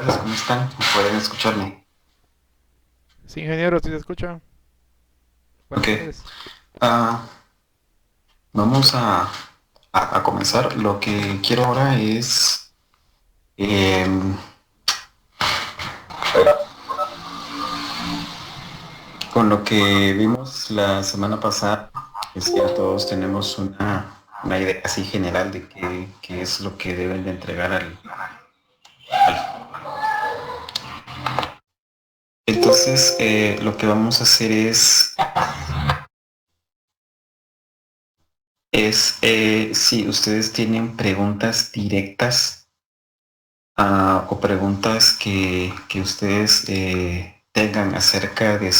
tardes, ¿cómo están? ¿Pueden escucharme? Sí, ingeniero, si se escucha. Ok, Buenas tardes. ah, vamos a comenzar. Lo que quiero ahora es, em, con lo que vimos la semana pasada, es que todos tenemos una idea así general de qué es lo que deben de entregar Entonces, lo que vamos a hacer es si ustedes tienen preguntas directas o preguntas que ustedes tengan acerca de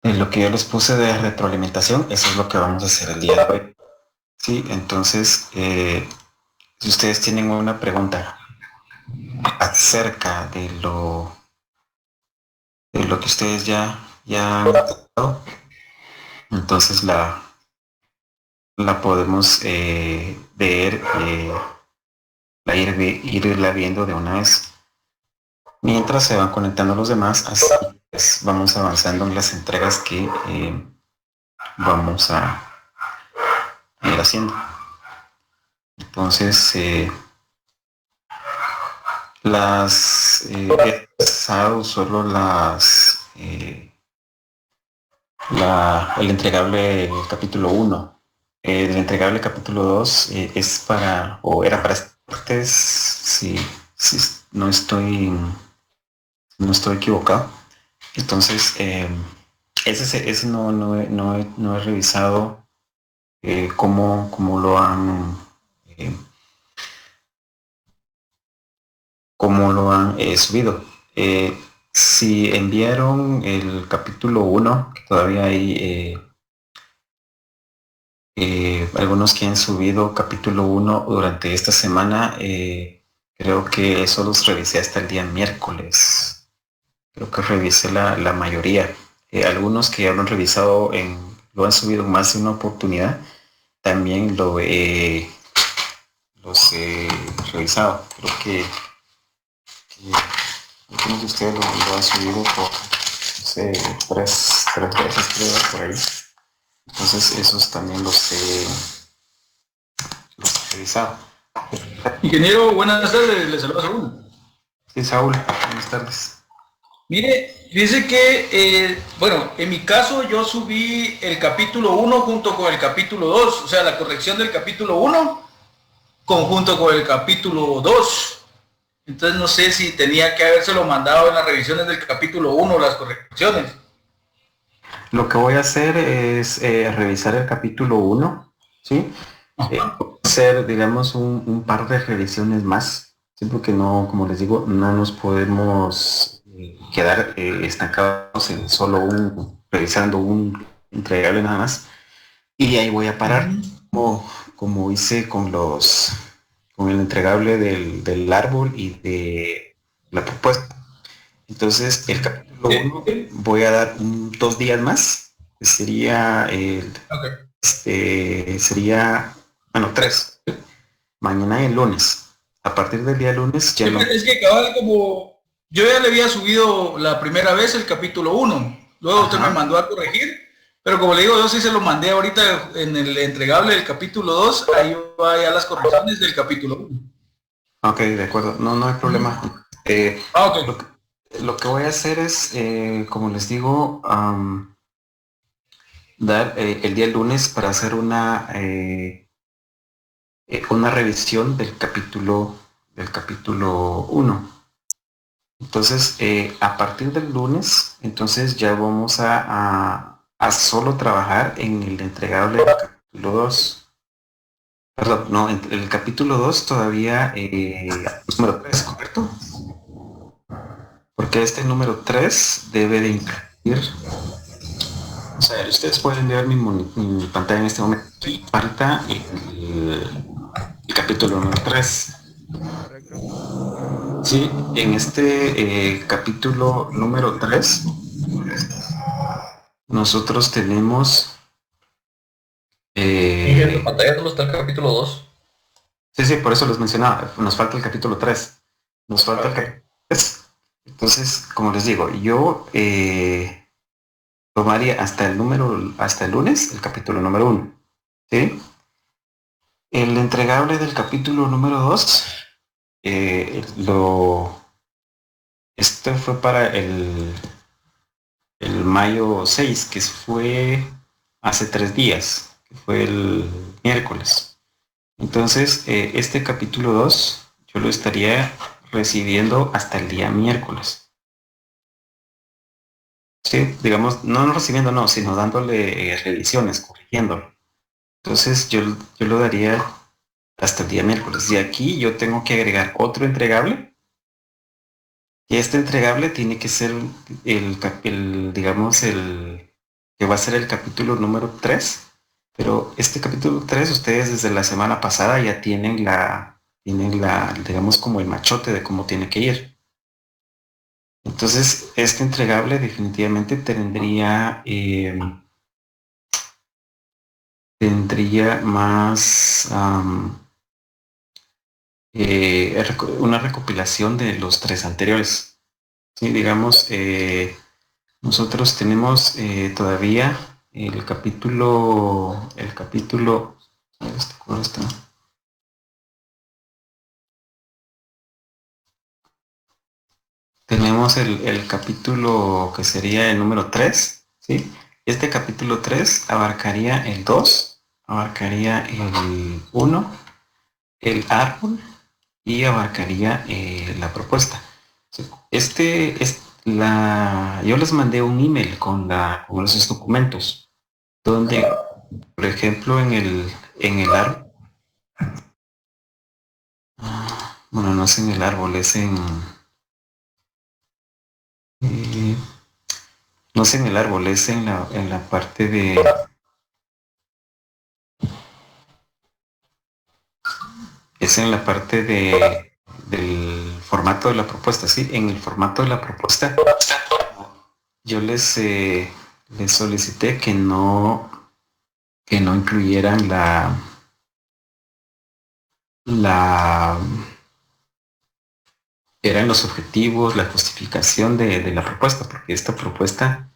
lo que yo les puse de retroalimentación, eso es lo que vamos a hacer el día de hoy. Sí, entonces, si ustedes tienen una pregunta acerca de lo que ustedes ya han tratado, entonces la podemos ver, irla viendo de una vez. Mientras se van conectando los demás, así pues vamos avanzando en las entregas que vamos a ir haciendo. Entonces, he pasado solo el entregable capítulo uno. El entregable capítulo 2 es para, o era para partes, si no estoy equivocado. Entonces, ese no he revisado cómo eh, lo han subido. Si enviaron el capítulo uno, todavía hay algunos que han subido capítulo uno durante esta semana. Creo que eso los revisé hasta el día miércoles. Creo que revisé la mayoría. Algunos que ya lo han revisado lo han subido en más de una oportunidad. También los he revisado. Creo que algunos de ustedes lo han subido por, no sé, tres veces, creo, por ahí. Entonces, esos también los he revisado. Ingeniero, buenas tardes, le saluda Saúl. Sí, Saúl, buenas tardes. Mire, dice que, bueno, en mi caso yo subí el capítulo uno junto con el capítulo 2, o sea, la corrección del capítulo uno conjunto con el capítulo 2. Entonces no sé si tenía que habérselo mandado en las revisiones del capítulo uno las correcciones. Lo que voy a hacer es revisar el capítulo uno, ¿sí? Ajá. Voy a hacer, digamos, un par de revisiones más, ¿sí? Porque no, como les digo, no nos podemos quedar estancados en solo revisando un entregable nada más. Y ahí voy a parar, como hice con el entregable del árbol y de la propuesta. Entonces, el capítulo uno voy a dar 2 días más, que Ok. sería, bueno, 3, mañana y el lunes. A partir del día lunes ya Sí, no. es que cabal, como yo ya le había subido la primera vez el capítulo uno, luego usted me Ajá. mandó a corregir, pero como le digo, yo sí se lo mandé ahorita en el entregable del capítulo 2, ahí va ya las correcciones del capítulo uno. Ok, de acuerdo. No, no hay problema. Ah, ok. Lo que, lo que voy a hacer es, como les digo, dar el día lunes para hacer una revisión del capítulo uno. Entonces, a partir del lunes, entonces ya vamos a solo trabajar en el entregable del capítulo 2. Perdón, no, en el capítulo 2 todavía número 3, ¿correcto? Porque este número 3 debe de incluir, o sea, ustedes pueden ver mi pantalla en este momento. Aquí falta el capítulo número 3. Correcto. Sí, en este capítulo número 3 nosotros tenemos, Y en tu eh, pantalla solo está el capítulo 2. sí, sí, por eso les mencionaba, nos falta el capítulo 3. Nos falta el Ok. capítulo 3. Entonces, como les digo, yo tomaría hasta el lunes, el capítulo número 1. ¿Sí? El entregable del capítulo número 2, este fue para el mayo 6, que fue hace 3 días, que fue el miércoles. Entonces, este capítulo 2 yo lo estaría recibiendo hasta el día miércoles. Sí, digamos, no recibiendo, no, sino dándole revisiones, corrigiéndolo. Entonces, yo lo daría hasta el día miércoles. De aquí yo tengo que agregar otro entregable. Y este entregable tiene que ser digamos, el que va a ser el capítulo número 3. Pero este capítulo 3 ustedes desde la semana pasada ya digamos, como el machote de cómo tiene que ir. Entonces, este entregable definitivamente tendría más una recopilación de los 3 anteriores. Sí, digamos, nosotros tenemos todavía a ver, ¿cuál está? Tenemos el capítulo que sería el número 3, ¿sí? Este capítulo 3 abarcaría el 2, abarcaría el 1, el árbol y abarcaría la propuesta. Sí, yo les mandé un email con esos documentos, donde, por ejemplo, en el árbol, bueno, no es en el árbol, eh, no es en el árbol, es en la parte es en la parte del formato de la propuesta, ¿sí? En el formato de la propuesta, yo les solicité que no incluyeran la, eran los objetivos, la justificación de la propuesta, porque esta propuesta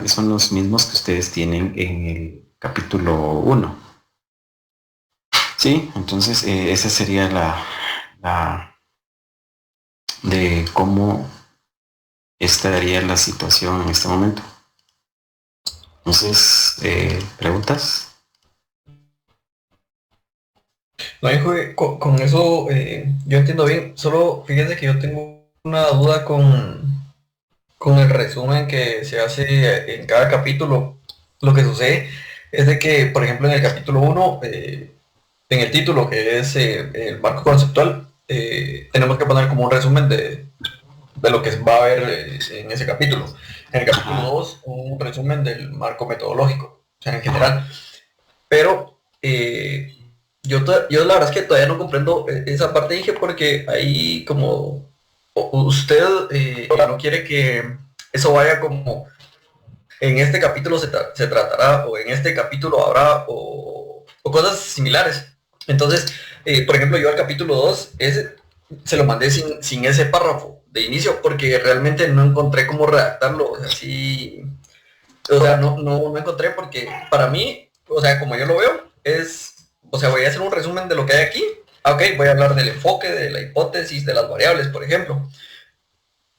son los mismos que ustedes tienen en el capítulo 1. Sí, entonces esa sería la de cómo estaría la situación en este momento. Entonces, ¿preguntas? No, hijo, con eso yo entiendo bien. Solo fíjese que yo tengo una duda con el resumen que se hace en cada capítulo. Lo que sucede es de que, por ejemplo, en el capítulo 1, en el título, que es el marco conceptual, tenemos que poner como un resumen de lo que va a haber en ese capítulo. En el capítulo Ajá. 2, un resumen del marco metodológico, o sea, en general. Pero yo la verdad es que todavía no comprendo esa parte, dije, porque ahí como usted no quiere que eso vaya como en este capítulo se tratará o en este capítulo habrá o cosas similares. Entonces, por ejemplo, yo al capítulo 2 se lo mandé sin ese párrafo de inicio porque realmente no encontré cómo redactarlo, o sea, sí, o sea, no encontré porque para mí, o sea, como yo lo veo, o sea, voy a hacer un resumen de lo que hay aquí. Ah, ok, voy a hablar del enfoque, de la hipótesis, de las variables, por ejemplo,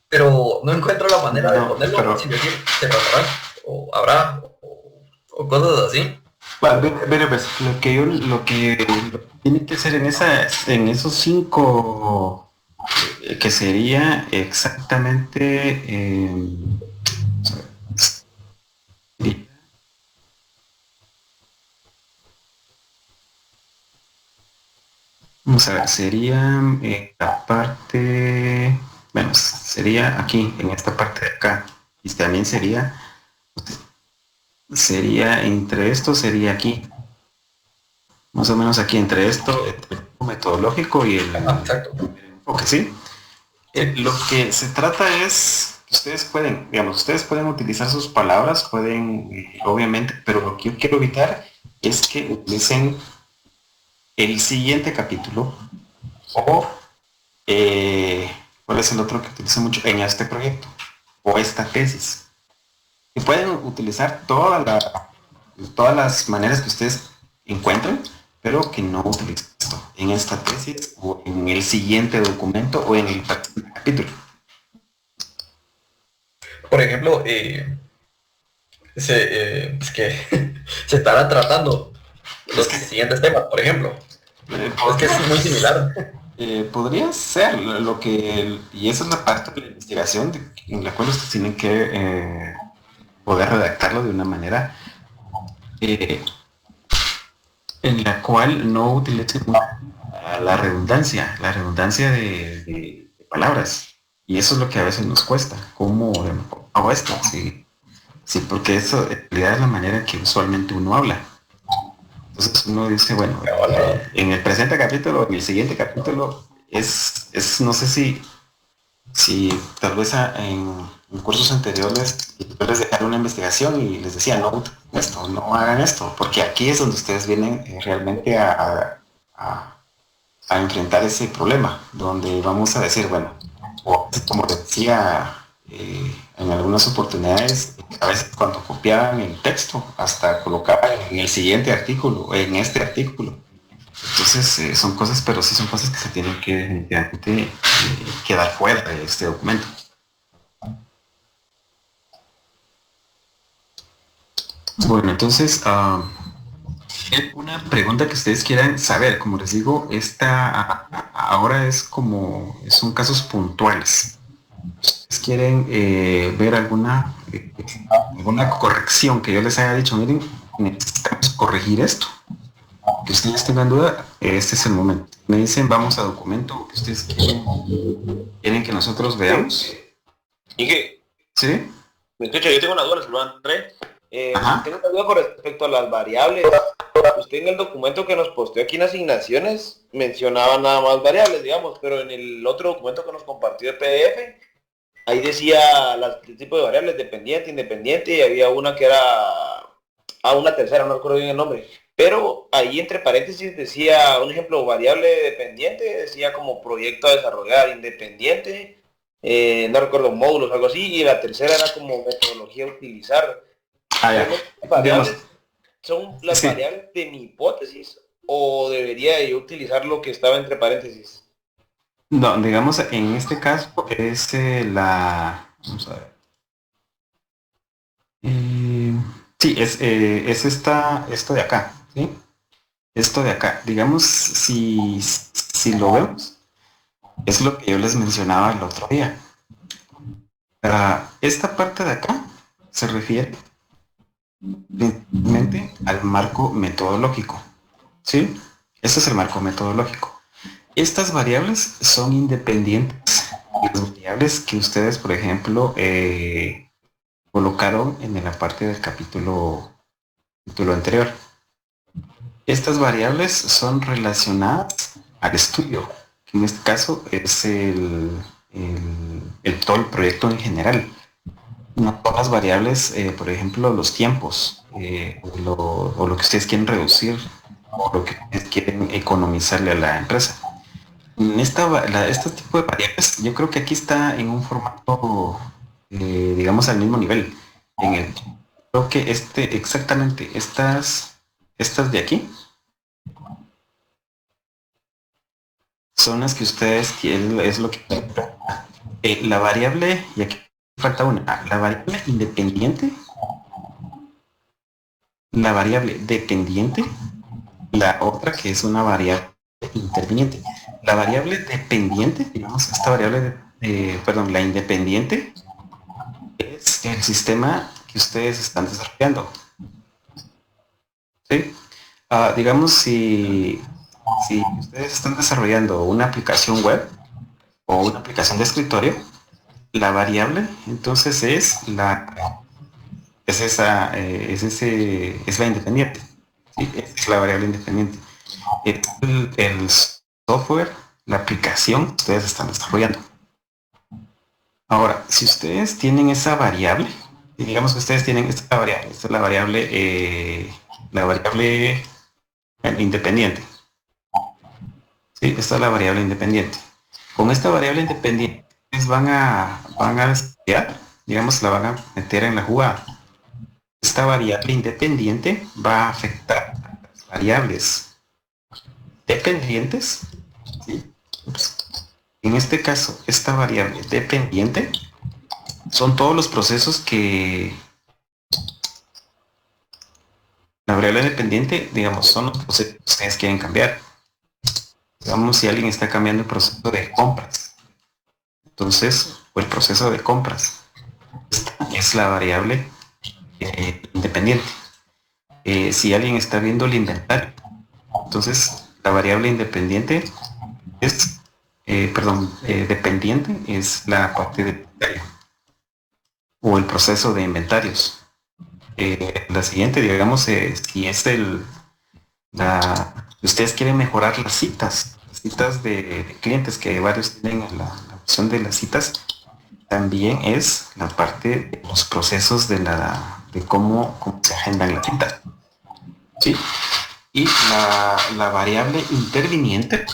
pero no encuentro la manera de No, ponerlo pero sin decir se tratará, o habrá, o cosas así. pues, lo que tiene que ser en esos 5, que sería exactamente, vamos a ver, sería la parte, bueno, sería aquí, en esta parte de acá, y también sería entre esto, sería aquí, más o menos aquí entre esto, entre el metodológico y el Ah, exacto. enfoque, ¿sí? Sí. Lo que se trata es, ustedes pueden utilizar sus palabras, pueden, obviamente, pero lo que yo quiero evitar es que utilicen el siguiente capítulo o ¿Cuál es el otro que utilizo mucho en este proyecto? O esta tesis. Y pueden utilizar todas las maneras que ustedes encuentren, pero que no utilicen esto en esta tesis o en el siguiente documento o en el capítulo. Por ejemplo, es que se estarán tratando los siguientes temas, por ejemplo. Es que es muy similar. Podría ser lo que, y esa es la parte de la investigación en la cual ustedes tienen que poder redactarlo de una manera en la cual no utilicen la redundancia de palabras. Y eso es lo que a veces nos cuesta. ¿Cómo hago esto? Sí, porque eso en realidad es la manera que usualmente uno habla. Entonces uno dice, bueno, en el presente capítulo, en el siguiente capítulo, no sé si tal vez en cursos anteriores yo les dejaba una investigación y les decía, no hagan esto, porque aquí es donde ustedes vienen realmente a enfrentar ese problema, donde vamos a decir, bueno, o como decía en algunas oportunidades, a veces cuando copiaban el texto, hasta colocaban en el siguiente artículo, en este artículo. Entonces son cosas, pero sí son cosas que se tienen que definitivamente quedar fuera de este documento. Bueno, entonces, una pregunta que ustedes quieran saber, como les digo, ahora son casos puntuales. ¿Ustedes quieren ver alguna corrección que yo les haya dicho? Miren, necesitamos corregir esto. Que ustedes tengan duda, este es el momento. Me dicen, vamos a documento que ustedes quieren que nosotros veamos. ¿Y qué? ¿Sí? Me escucha, yo tengo una duda, lo André. Tengo una duda con respecto a las variables. Usted en el documento que nos posteó aquí en asignaciones mencionaba nada más variables, digamos, pero en el otro documento que nos compartió de PDF, ahí decía el tipo de variables, dependiente, independiente, y había una que era una tercera, no recuerdo bien el nombre. Pero ahí entre paréntesis decía, un ejemplo, variable dependiente, decía como proyecto a desarrollar, independiente, no recuerdo, módulos, algo así, y la tercera era como metodología a utilizar. ¿Son las variables de mi hipótesis o debería yo utilizar lo que estaba entre paréntesis? No, digamos, en este caso es vamos a ver. Sí, es esto de acá, ¿sí? Esto de acá. Digamos, si lo vemos, es lo que yo les mencionaba el otro día. Esta parte de acá se refiere principalmente al marco metodológico, ¿sí? Este es el marco metodológico. Estas variables son independientes de las variables que ustedes, por ejemplo, colocaron en la parte del capítulo anterior. Estas variables son relacionadas al estudio, que en este caso es todo el proyecto en general. No todas las variables, por ejemplo, los tiempos, o lo que ustedes quieren reducir, o lo que ustedes quieren economizarle a la empresa. En este tipo de variables, yo creo que aquí está en un formato, digamos, al mismo nivel. Creo que exactamente, estas de aquí, son las que ustedes quieren, es lo que la variable, y aquí falta una, la variable independiente, la variable dependiente, la otra que es una variable interviniente. La variable dependiente, digamos, esta variable, la independiente, es el sistema que ustedes están desarrollando. ¿Sí? Digamos, si ustedes están desarrollando una aplicación web o una aplicación de escritorio, la variable entonces es la independiente, ¿sí? Es la variable independiente. El software, la aplicación que ustedes están desarrollando. Ahora, si ustedes tienen esa variable, digamos que ustedes tienen esta variable, esta es la variable independiente. Sí, esta es la variable independiente. Con esta variable independiente van a estudiar, digamos, la van a meter en la jugada. Esta variable independiente va a afectar a las variables dependientes, ¿sí? En este caso, esta variable dependiente son todos los procesos que la variable dependiente, digamos, son los procesos que ustedes quieren cambiar. Digamos, si alguien está cambiando el proceso de compras, entonces, o el proceso de compras, esta es la variable independiente. Si alguien está viendo el inventario, entonces la variable independiente es, dependiente es la parte de inventario o el proceso de inventarios. La siguiente, digamos, si es ustedes quieren mejorar las citas de clientes, que varios tienen la opción de las citas, también es la parte de los procesos de cómo se agendan las citas, ¿sí? Y la variable interviniente,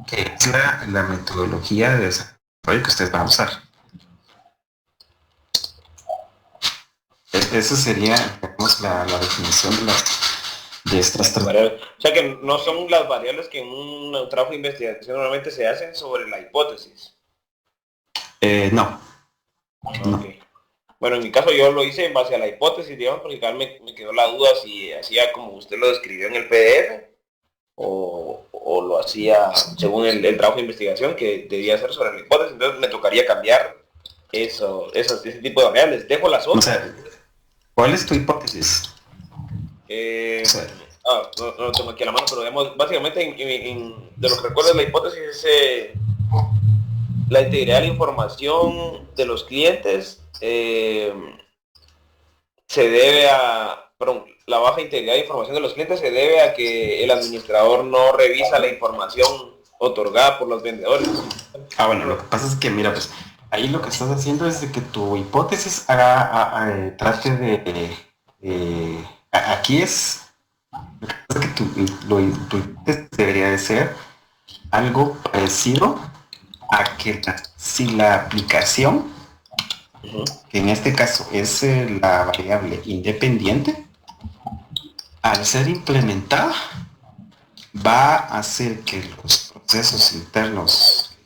que es la metodología de desarrollo que ustedes van a usar. Esa sería, digamos, la definición de estas tres variables. O sea que no son las variables que en un trabajo de investigación normalmente se hacen sobre la hipótesis. No. Okay. Bueno, en mi caso yo lo hice en base a la hipótesis, digamos, porque me quedó la duda si hacía como usted lo describió en el PDF o lo hacía según el trabajo de investigación que debía hacer sobre la hipótesis. Entonces me tocaría cambiar ese tipo de variables. Dejo las otras. O sea, ¿cuál es tu hipótesis? No lo tengo aquí a la mano, pero digamos, básicamente de lo que recuerdo la hipótesis es la integridad de la información de los clientes la baja integridad de información de los clientes se debe a que el administrador no revisa la información otorgada por los vendedores. Bueno, lo que pasa es que, mira, pues ahí lo que estás haciendo es de que tu hipótesis trate de aquí es que tu hipótesis debería de ser algo parecido a que si la aplicación, que en este caso es la variable independiente, al ser implementada va a hacer que los procesos internos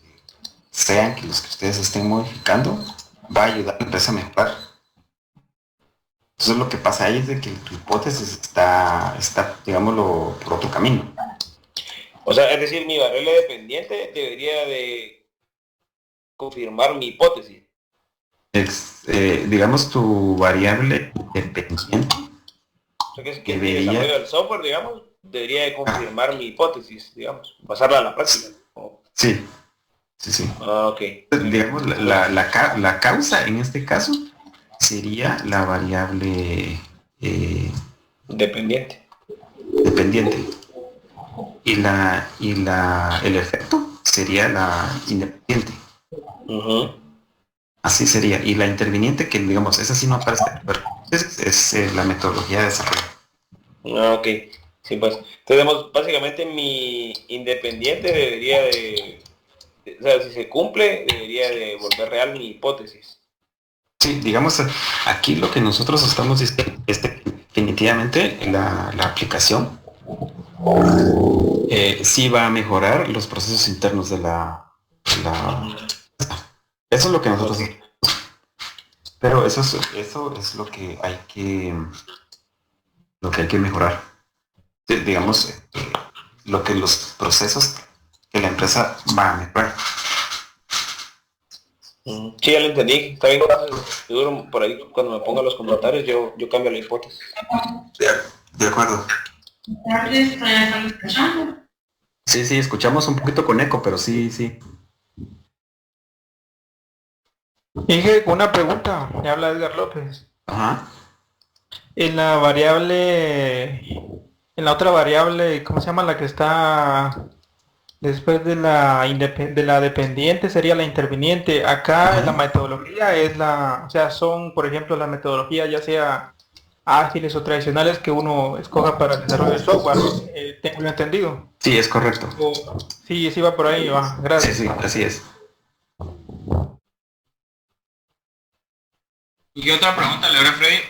sean que los que ustedes estén modificando, va a ayudar a la empresa a mejorar. Entonces lo que pasa ahí es de que tu hipótesis está, digámoslo, por otro camino. O sea, es decir, mi variable dependiente debería de confirmar mi hipótesis. Digamos, tu variable dependiente. O sea, que el desarrollo del software, digamos, debería de confirmar mi hipótesis, digamos, pasarla a la práctica. Sí. Ok. Digamos, la causa en este caso sería la variable dependiente. Y el efecto sería la independiente. Así sería. Y la interviniente, que digamos, esa sí no aparece, pero es la metodología de desarrollo. Ok. Sí, pues. Entonces, básicamente mi independiente debería o sea, si se cumple, debería de volver real mi hipótesis. Sí, digamos, aquí lo que nosotros estamos diciendo es que definitivamente la aplicación sí va a mejorar los procesos internos de la eso es lo que nosotros pero eso es lo que hay que mejorar. Digamos, los procesos que la empresa va a mejorar. Sí, ya lo entendí. Está bien. Seguro por ahí cuando me ponga los comentarios yo cambio la hipótesis. De acuerdo. ¿Están escuchando? Sí, escuchamos un poquito con eco, pero sí. Inge, una pregunta. Me habla Edgar López. Ajá. En la otra variable, ¿cómo se llama? La que está después de la dependiente sería la interviniente. Acá la metodología o sea, son, por ejemplo, la metodología ya sea ágiles o tradicionales que uno escoja para el desarrollo del software. ¿Tengo yo entendido? Sí, es correcto. Sí va por ahí, va. Gracias. Sí, así es. Y otra pregunta, Leora Freddy,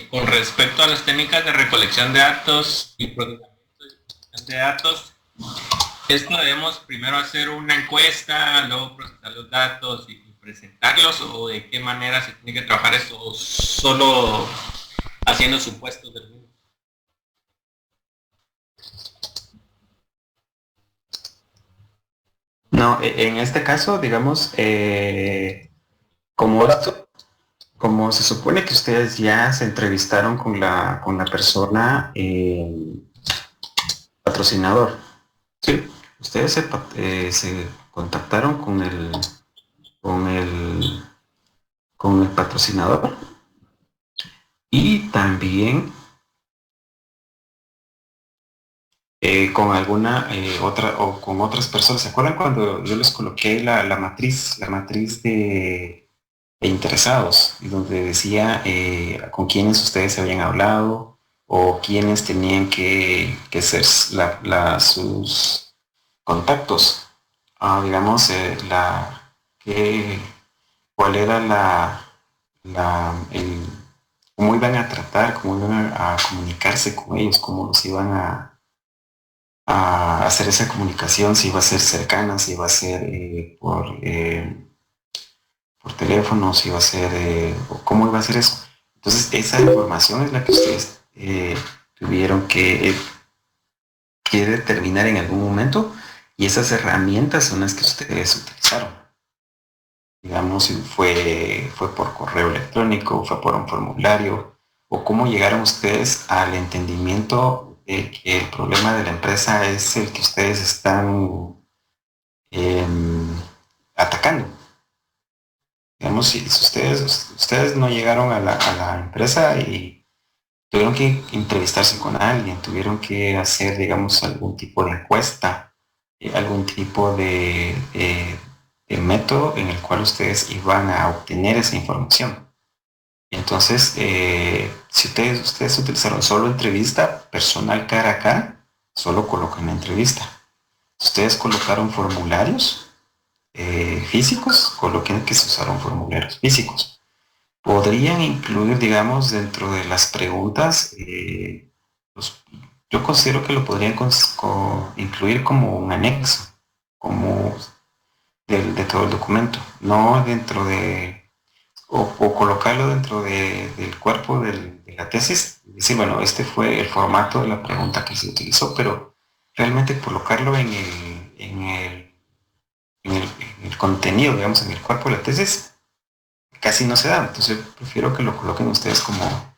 con respecto a las técnicas de recolección de datos y procesamiento de datos, ¿esto debemos primero hacer una encuesta, luego procesar los datos y presentarlos, o de qué manera se tiene que trabajar esto, o solo haciendo supuestos del mismo? No, en este caso, digamos, como como se supone que ustedes ya se entrevistaron con la persona patrocinador, ¿sí? Ustedes se contactaron con el, con el patrocinador y también con alguna otra o con otras personas. ¿Se acuerdan cuando yo les coloqué la matriz de interesados, y donde decía con quiénes ustedes se habían hablado o quiénes tenían que ser sus contactos? Digamos, cuál era cómo iban a tratar, cómo iban a comunicarse con ellos, cómo los iban a hacer esa comunicación, si iba a ser cercana, si iba a ser por teléfono, si iba a ser, o cómo iba a ser eso. Entonces, esa información es la que ustedes tuvieron que determinar en algún momento, y esas herramientas son las que ustedes utilizaron. Digamos, si fue por correo electrónico, fue por un formulario, o cómo llegaron ustedes al entendimiento de que el problema de la empresa es el que ustedes están atacando. Digamos, si ustedes no llegaron a la empresa y tuvieron que entrevistarse con alguien, tuvieron que hacer, digamos, algún tipo de encuesta, algún tipo de método en el cual ustedes iban a obtener esa información. Entonces, si ustedes utilizaron solo entrevista personal cara a cara, solo colocan la entrevista. Si ustedes colocaron formularios físicos, coloquen que se usaron formularios físicos. Podrían incluir, digamos, dentro de las preguntas, yo considero que lo podrían incluir como un anexo, como de todo el documento, no dentro de, o colocarlo dentro del cuerpo de la tesis, y decir, bueno, este fue el formato de la pregunta que se utilizó, pero realmente colocarlo en el contenido, digamos, en el cuerpo de la tesis, casi no se da. Entonces prefiero que lo coloquen ustedes como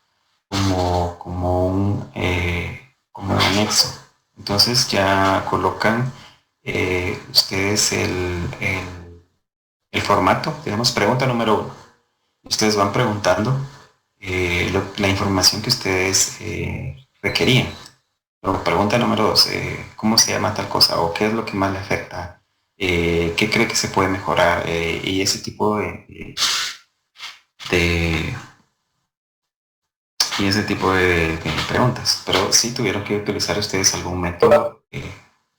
un anexo. Entonces ya colocan ustedes el formato, digamos, pregunta número 1. Ustedes van preguntando la información que ustedes requerían. Luego, pregunta número 2, ¿cómo se llama tal cosa? ¿O qué es lo que más le afecta? ¿Qué cree que se puede mejorar? Y ese tipo de de preguntas. Pero sí tuvieron que utilizar ustedes algún método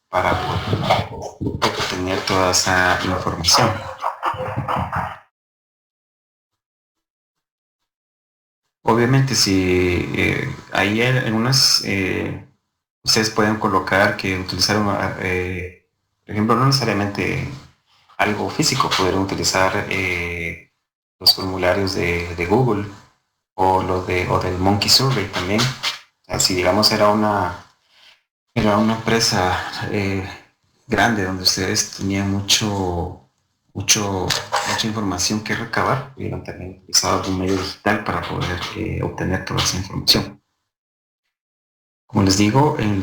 para poder obtener toda esa información. Obviamente, si hay algunas, ustedes pueden colocar que utilizaron, por ejemplo, no necesariamente algo físico, podrían utilizar los formularios de Google o del Monkey Survey también. O sea, si digamos era una empresa grande donde ustedes tenían mucha información que recabar, hubieran también utilizado algún medio digital para poder obtener toda esa información. Como les digo, en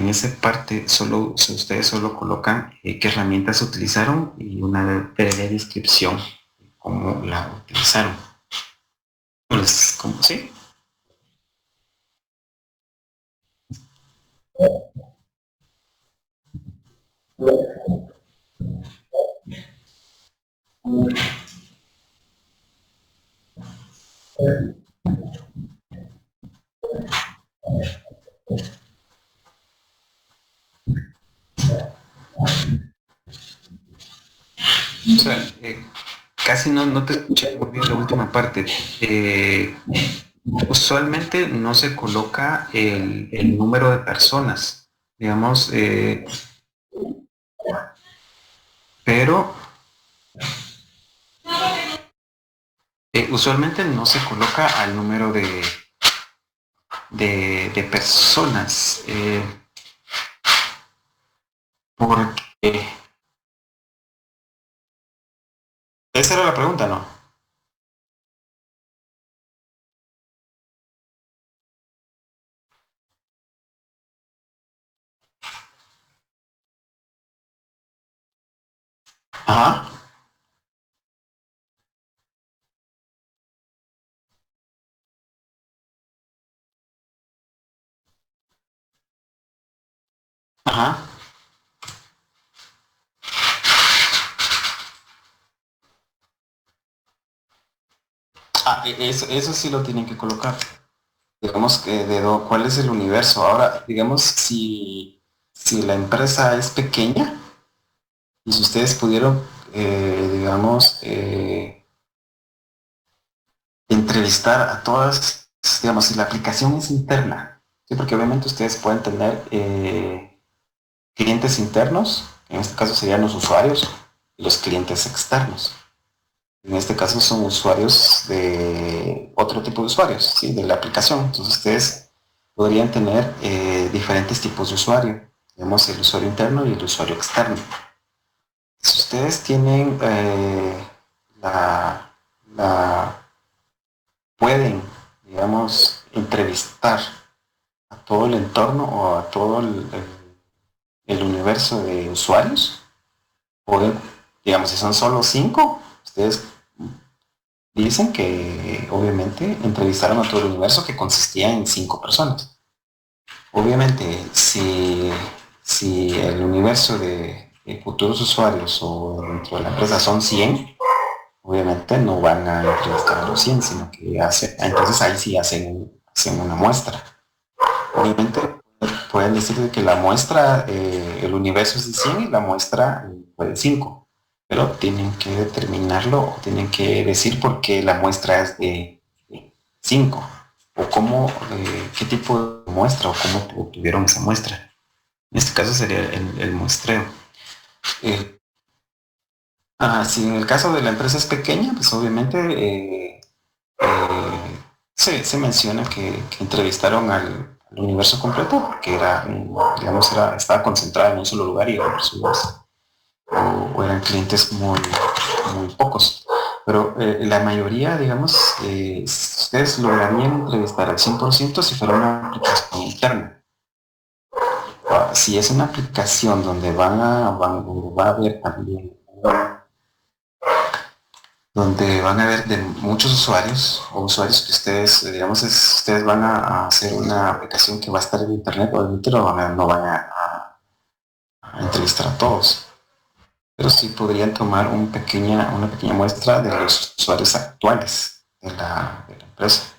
esa parte ustedes solo colocan qué herramientas utilizaron y una breve descripción de cómo la utilizaron. ¿Sí? O sea, Casi no te escuché muy bien la última parte. Usualmente no se coloca el número de personas, digamos, pero usualmente no se coloca al número de personas, porque esa era la pregunta, ¿no? Ajá, ajá. Eso sí lo tienen que colocar. Digamos que cuál es el universo. Ahora, digamos, si la empresa es pequeña y si ustedes pudieron, digamos, entrevistar a todas, digamos, si la aplicación es interna, ¿sí? Porque obviamente ustedes pueden tener clientes internos, en este caso serían los usuarios, y los clientes externos. En este caso son usuarios de otro tipo de usuarios, ¿sí? De la aplicación. Entonces ustedes podrían tener diferentes tipos de usuario. Tenemos el usuario interno y el usuario externo. Si ustedes tienen pueden, digamos, entrevistar a todo el entorno o a todo el universo de usuarios, o digamos, si son solo 5, ustedes dicen que obviamente entrevistaron a todo el universo que consistía en 5 personas. Obviamente, si el universo de futuros usuarios o dentro de la empresa son 100, obviamente no van a entrevistar a los 100, sino que entonces ahí sí hacen una muestra. Obviamente pueden decir que la muestra, el universo es de 100 y la muestra fue de 5. Pero tienen que determinarlo, tienen que decir por qué la muestra es de 5, o cómo, qué tipo de muestra, o cómo obtuvieron esa muestra. En este caso sería el muestreo. Si en el caso de la empresa es pequeña, pues obviamente se menciona que entrevistaron al universo completo, porque estaba concentrada en un solo lugar y eran personas o eran clientes muy pocos. Pero la mayoría, digamos, ustedes lograrían entrevistar al 100% si fuera una aplicación interna. Si es una aplicación donde va a haber también, donde van a haber de muchos usuarios o usuarios que ustedes, digamos, ustedes van a hacer una aplicación que va a estar en internet, obviamente no van a entrevistar a todos, pero sí podrían tomar una pequeña muestra de los usuarios actuales de la empresa.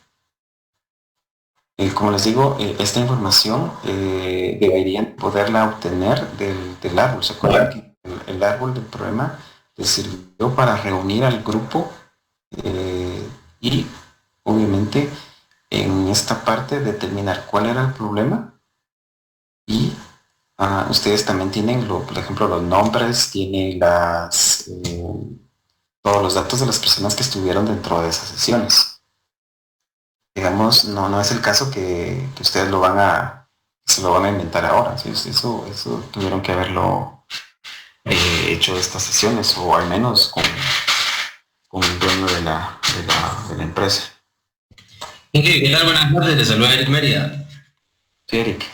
Como les digo, esta información deberían poderla obtener del árbol. ¿Se acuerdan que el árbol del problema les sirvió para reunir al grupo y obviamente en esta parte determinar cuál era el problema? Y ustedes también tienen, por ejemplo, los nombres, tienen todos los datos de las personas que estuvieron dentro de esas sesiones. Digamos, no es el caso que ustedes se lo van a inventar ahora. ¿Sí? Eso tuvieron que haberlo hecho estas sesiones, o al menos con el dueño de la empresa. ¿Qué tal? Buenas tardes, les saluda Eric Mérida. Sí, Eric.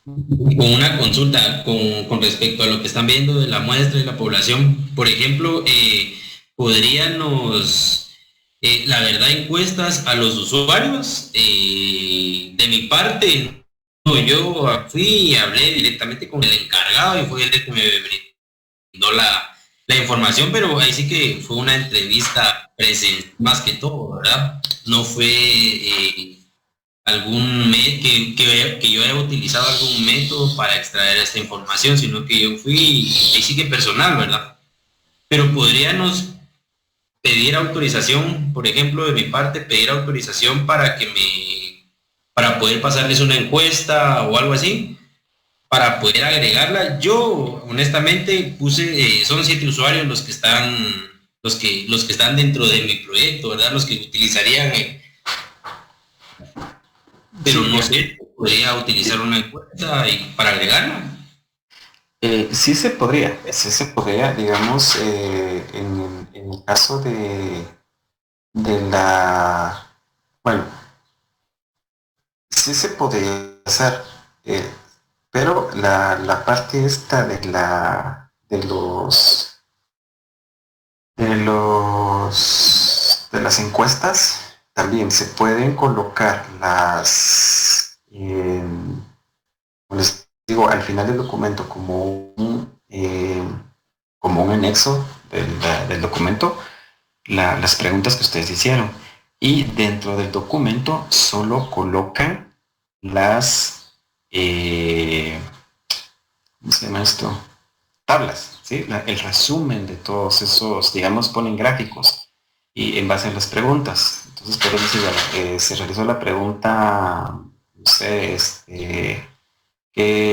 Con una consulta con respecto a lo que están viendo de la muestra y la población. Por ejemplo, podríamos, la verdad, encuestas a los usuarios. De mi parte, yo fui y hablé directamente con el encargado y fue él el que me brindó la información, pero ahí sí que fue una entrevista presencial más que todo, ¿verdad? No fue algún que yo haya utilizado algún método para extraer esta información, sino que yo fui ahí sí que personal, ¿verdad? Pero podríamos pedir autorización, por ejemplo, de mi parte, pedir autorización para para poder pasarles una encuesta o algo así, para poder agregarla. Yo, honestamente, puse, son 7 usuarios los que están dentro de mi proyecto, ¿verdad? Los que utilizarían, pero no sé, podría utilizar una encuesta para agregarla. Sí se podría, digamos, en el caso de bueno, sí se podría hacer, pero la parte esta de las encuestas, también se pueden colocar como les digo, al final del documento como un anexo del documento, las preguntas que ustedes hicieron. Y dentro del documento solo colocan ¿cómo se llama esto? Tablas, ¿sí? El resumen de todos esos, digamos, ponen gráficos y en base a las preguntas. Entonces, por ejemplo, si se realizó la pregunta, no sé,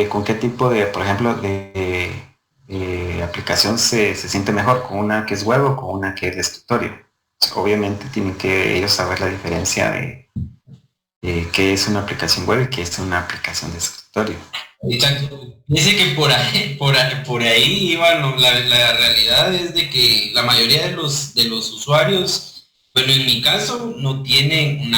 con qué tipo de, por ejemplo, de aplicación se siente mejor, con una que es web o con una que es de escritorio. Obviamente tienen que ellos saber la diferencia de qué es una aplicación web y qué es una aplicación de escritorio. Exacto. Dice que por ahí iba, no, la realidad es de que la mayoría de los usuarios, bueno, en mi caso, no tienen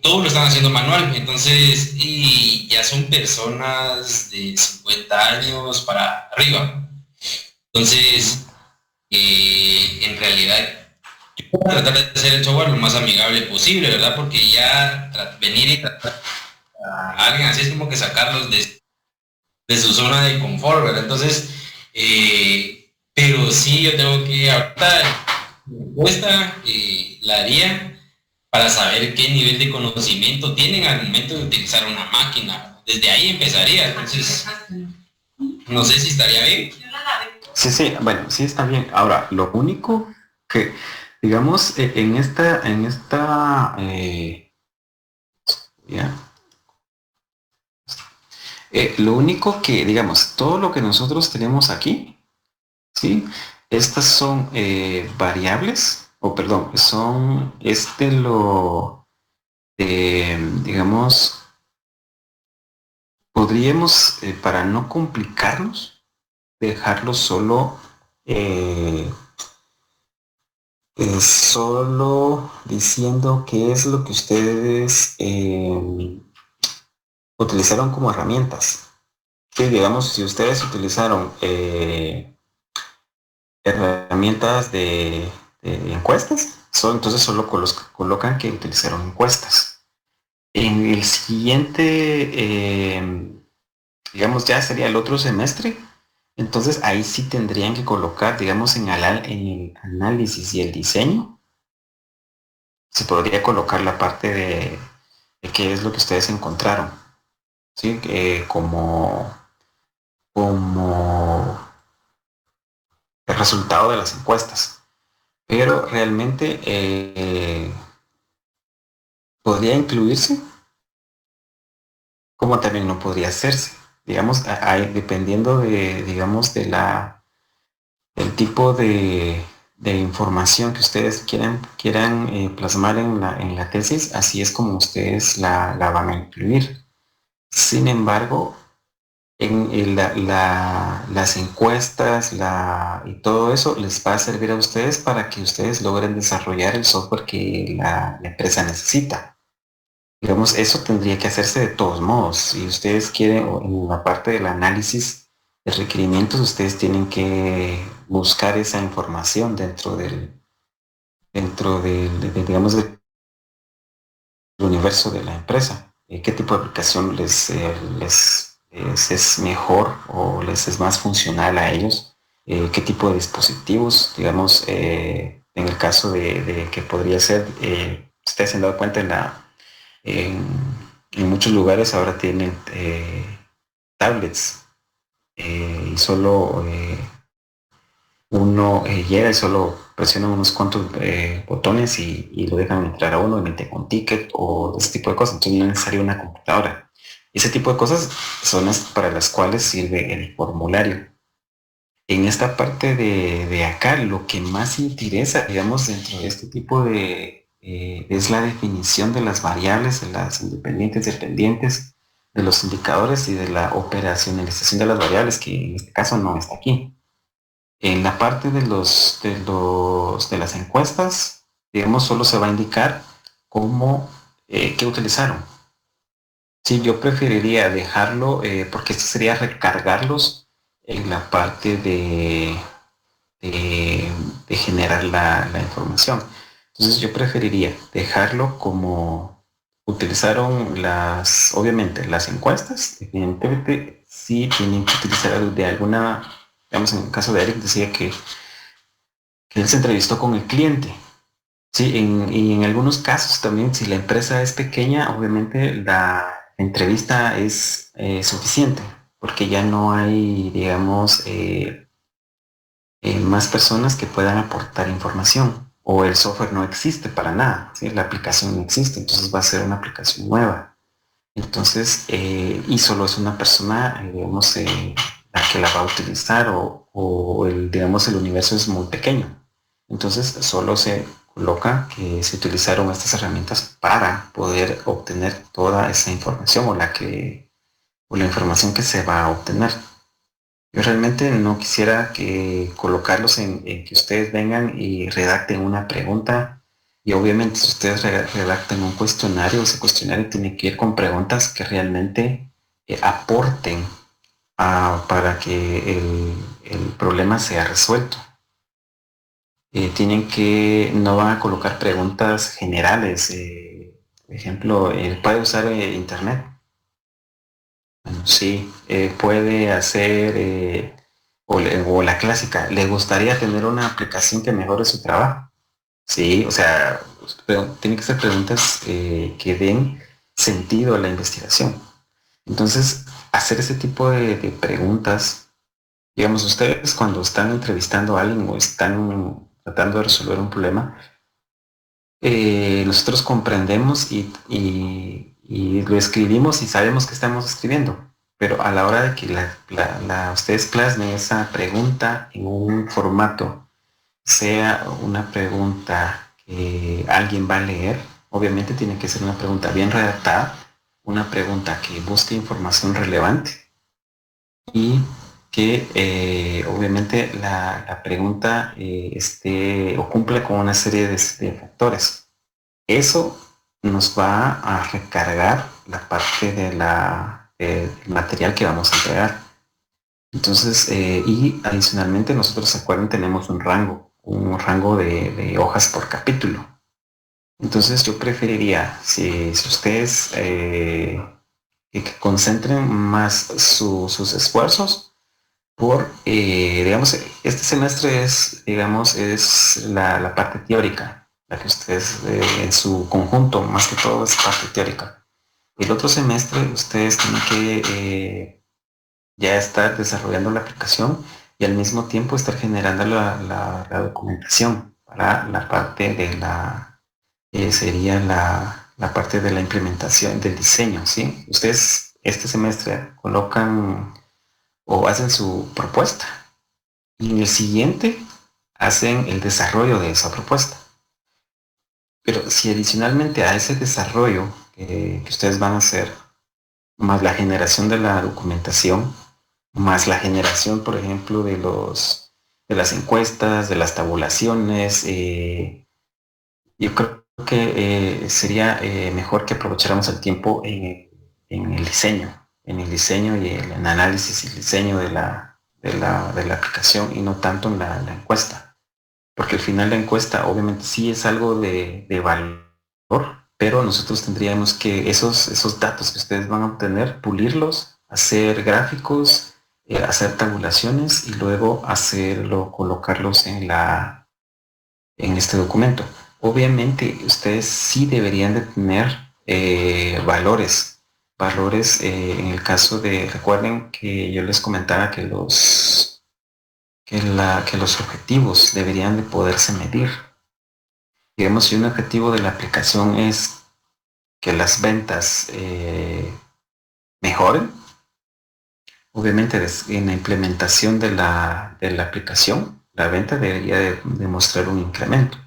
todo lo están haciendo manual, entonces, y ya son personas de 50 años para arriba. Entonces, en realidad, yo voy a tratar de hacer el software lo más amigable posible, ¿verdad? Porque ya venir y tratar a alguien así es como que sacarlos de su zona de confort, ¿verdad? Entonces, pero sí yo tengo que adaptar la encuesta, la haría para saber qué nivel de conocimiento tienen al momento de utilizar una máquina. Desde ahí empezaría, entonces no sé si estaría bien. Sí, bueno, sí está bien. Ahora, lo único que, digamos, en esta lo único que, digamos, todo lo que nosotros tenemos aquí, ¿sí? Estas son variables, o perdón, digamos, podríamos, para no complicarnos, dejarlo solo diciendo qué es lo que ustedes utilizaron como herramientas. Que digamos, si ustedes utilizaron herramientas de encuestas, entonces solo colocan que utilizaron encuestas. En el siguiente, digamos, ya sería el otro semestre, entonces ahí sí tendrían que colocar, digamos, en el análisis y el diseño, se podría colocar la parte de qué es lo que ustedes encontraron, ¿sí? Como el resultado de las encuestas. Pero realmente podría incluirse, como también no podría hacerse. Digamos, dependiendo digamos, del tipo de información que ustedes quieran plasmar en la tesis, así es como ustedes la van a incluir. Sin embargo, las encuestas y todo eso les va a servir a ustedes para que ustedes logren desarrollar el software que la empresa necesita. Digamos, eso tendría que hacerse de todos modos. Si ustedes quieren, en la parte del análisis de requerimientos, ustedes tienen que buscar esa información dentro digamos, del universo de la empresa. ¿Qué tipo de aplicación les es mejor o les es más funcional a ellos? ¿Qué tipo de dispositivos? Digamos, en el caso de que podría ser, ustedes se han dado cuenta en muchos lugares ahora tienen tablets y solo uno llega y solo presionan unos cuantos botones y lo dejan entrar a uno, emite un ticket o ese tipo de cosas. Entonces no es necesario una computadora. Ese tipo de cosas son las para las cuales sirve el formulario. En esta parte de acá, lo que más interesa, digamos, dentro de este tipo de, es la definición de las variables, de las independientes, dependientes, de los indicadores y de la operacionalización de las variables, que en este caso no está aquí. En la parte de las encuestas, digamos, solo se va a indicar cómo, qué utilizaron. Sí, yo preferiría dejarlo, porque esto sería recargarlos en la parte de generar la información. Entonces yo preferiría dejarlo como utilizaron obviamente las encuestas, evidentemente sí tienen que utilizar de alguna, digamos en el caso de Eric decía que él se entrevistó con el cliente. Sí, y en algunos casos también, si la empresa es pequeña, obviamente la entrevista es suficiente, porque ya no hay, digamos, más personas que puedan aportar información, o el software no existe para nada, ¿sí? La aplicación no existe, entonces va a ser una aplicación nueva. Entonces, y solo es una persona, digamos, la que la va a utilizar, o digamos, el universo es muy pequeño. Entonces, solo se coloca que se utilizaron estas herramientas para poder obtener toda esa información o la información que se va a obtener. Yo realmente no quisiera colocarlos en que ustedes vengan y redacten una pregunta, y obviamente si ustedes redactan un cuestionario, ese cuestionario tiene que ir con preguntas que realmente aporten para que el problema sea resuelto. No van a colocar preguntas generales, por ejemplo, ¿puede usar internet? Bueno, sí, puede hacer, o la clásica, ¿le gustaría tener una aplicación que mejore su trabajo? Sí, o sea, pero tienen que ser preguntas que den sentido a la investigación. Entonces, hacer ese tipo de preguntas, digamos, ustedes cuando están entrevistando a alguien o están tratando de resolver un problema, nosotros comprendemos y lo escribimos y sabemos que estamos escribiendo, pero a la hora de que ustedes plasmen esa pregunta en un formato, sea una pregunta que alguien va a leer, obviamente tiene que ser una pregunta bien redactada, una pregunta que busque información relevante y que obviamente la pregunta esté o cumple con una serie de factores. Eso nos va a recargar la parte del material que vamos a entregar. Entonces, y adicionalmente nosotros, ¿se acuerdan? Tenemos un rango de hojas por capítulo. Entonces yo preferiría, si ustedes que concentren más sus esfuerzos por, digamos, este semestre es la parte teórica, la que ustedes en su conjunto, más que todo, es parte teórica. El otro semestre ustedes tienen que ya estar desarrollando la aplicación y al mismo tiempo estar generando la documentación para la parte de sería la parte de la implementación del diseño, ¿sí? Ustedes este semestre colocan o hacen su propuesta y en el siguiente hacen el desarrollo de esa propuesta. Pero si adicionalmente a ese desarrollo que ustedes van a hacer, más la generación de la documentación, más la generación, por ejemplo, de las encuestas, de las tabulaciones, yo creo que sería mejor que aprovecháramos el tiempo en el diseño y el análisis y el diseño de la aplicación y no tanto en la encuesta. Porque al final la encuesta obviamente sí es algo de valor, pero nosotros tendríamos que esos datos que ustedes van a obtener, pulirlos, hacer gráficos, hacer tabulaciones y luego colocarlos en este documento. Obviamente ustedes sí deberían de tener valores en el caso de, recuerden que yo les comentaba que que los objetivos deberían de poderse medir. Digamos, si un objetivo de la aplicación es que las ventas mejoren, obviamente en la implementación de la aplicación, la venta debería de mostrar un incremento.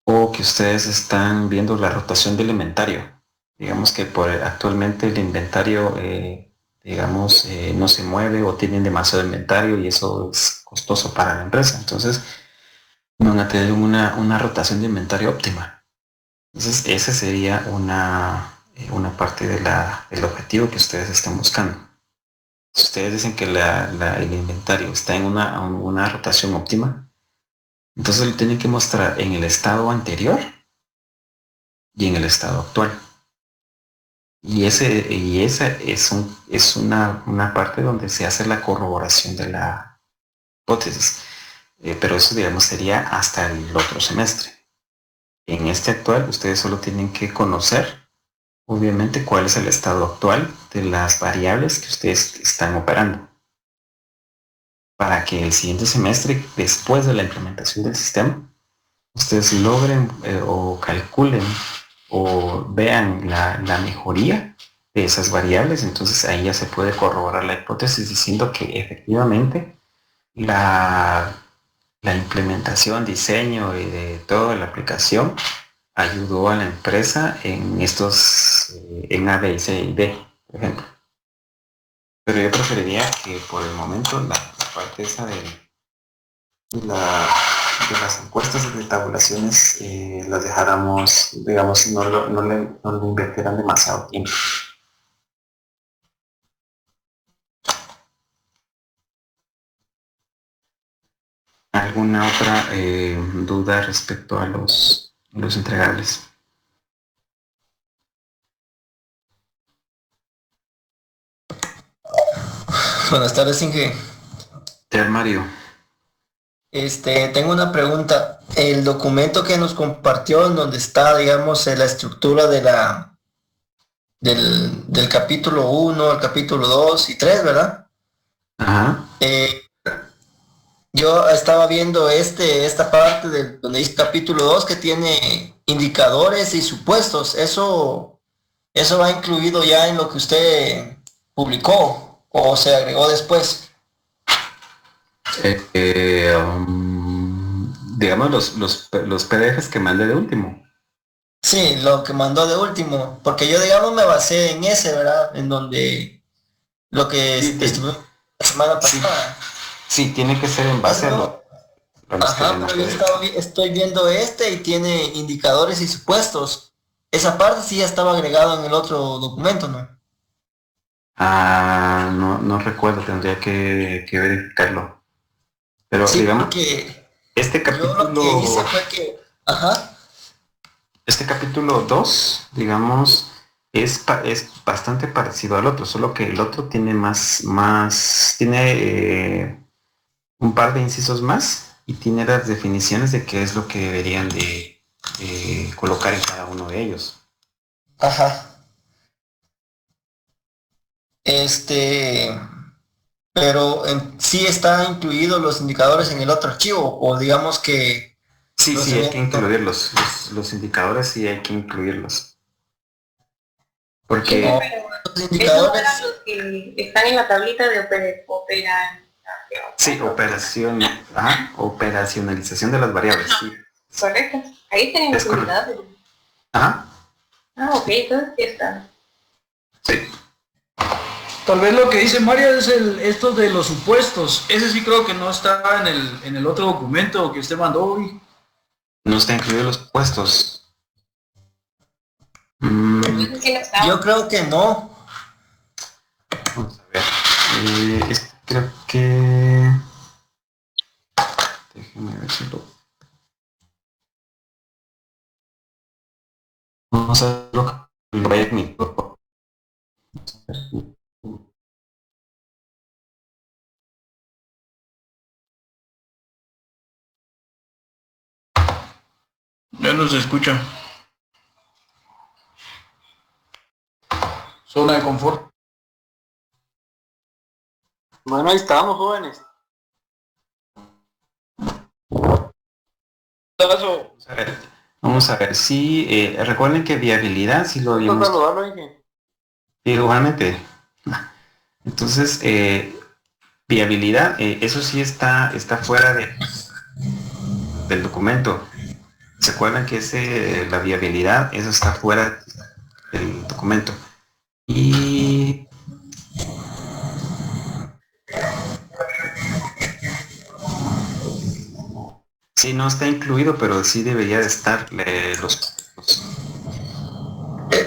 O que ustedes están viendo la rotación del inventario. Digamos que actualmente el inventario, no se mueve o tienen demasiado inventario y eso es costoso para la empresa. Entonces, no van a tener una rotación de inventario óptima. Entonces, esa sería una parte del objetivo que ustedes están buscando. Si ustedes dicen que el inventario está en una rotación óptima, entonces lo tienen que mostrar en el estado anterior y en el estado actual. Y esa es una parte donde se hace la corroboración de la hipótesis. Pero eso, digamos, sería hasta el otro semestre. En este actual, ustedes solo tienen que conocer, obviamente, cuál es el estado actual de las variables que ustedes están operando. Para que el siguiente semestre, después de la implementación del sistema, ustedes logren o calculen o vean la mejoría de esas variables. Entonces ahí ya se puede corroborar la hipótesis diciendo que efectivamente la implementación, diseño y de toda la aplicación ayudó a la empresa en en A, B, C y D, por ejemplo. Pero yo preferiría que por el momento la parte esa de las encuestas de tabulaciones las dejáramos, digamos, no le invirtieran demasiado tiempo. ¿Alguna otra duda respecto a los entregables? Buenas tardes, Inge. Mario. Tengo una pregunta. El documento que nos compartió, en donde está, digamos, la estructura del capítulo 1, el capítulo 2 y 3, ¿verdad? Ajá. Yo estaba viendo esta parte donde dice capítulo 2 que tiene indicadores y supuestos. ¿Eso va incluido ya en lo que usted publicó o se agregó después? Digamos los PDFs que mandé de último. Sí, lo que mandó de último, porque yo, digamos, me basé en ese, ¿verdad? En donde lo que estuvo la semana pasada. Sí, tiene que ser en base a lo Ajá, pero yo estoy viendo y tiene indicadores y supuestos. Esa parte sí ya estaba agregado en el otro documento, ¿no? No recuerdo, tendría que verificarlo. Pero sí, digamos que este capítulo. Yo lo que hice fue que. Ajá. Este capítulo 2, digamos, es bastante parecido al otro, solo que el otro tiene tiene un par de incisos más y tiene las definiciones de qué es lo que deberían de colocar en cada uno de ellos. Ajá. Pero sí está incluidos los indicadores en el otro archivo, o digamos que... Sí, hay que incluirlos. Los indicadores sí hay que incluirlos. Porque... los indicadores... Esos eran los que están en la tablita de operación. Sí, operacionalización de las variables, sí. Correcto. Ahí tenemos indicadores. Ajá. Ok, entonces sí está. Sí. Tal vez lo que dice María es esto de los supuestos. Ese sí creo que no está en el otro documento que usted mandó hoy. No está incluido los supuestos. Yo creo que no. Vamos a ver. Creo que... Déjeme ver si lo... Vamos a ver lo vaya mi cuerpo. Ya no se escucha. Zona de confort. Bueno, ahí estamos, jóvenes. Vamos a ver, sí, recuerden que viabilidad, sí lo habíamos... Igualmente. Entonces, viabilidad, eso sí está fuera del documento. ¿Se acuerdan que la viabilidad, eso está fuera del documento? Y sí, no está incluido, pero sí debería de estar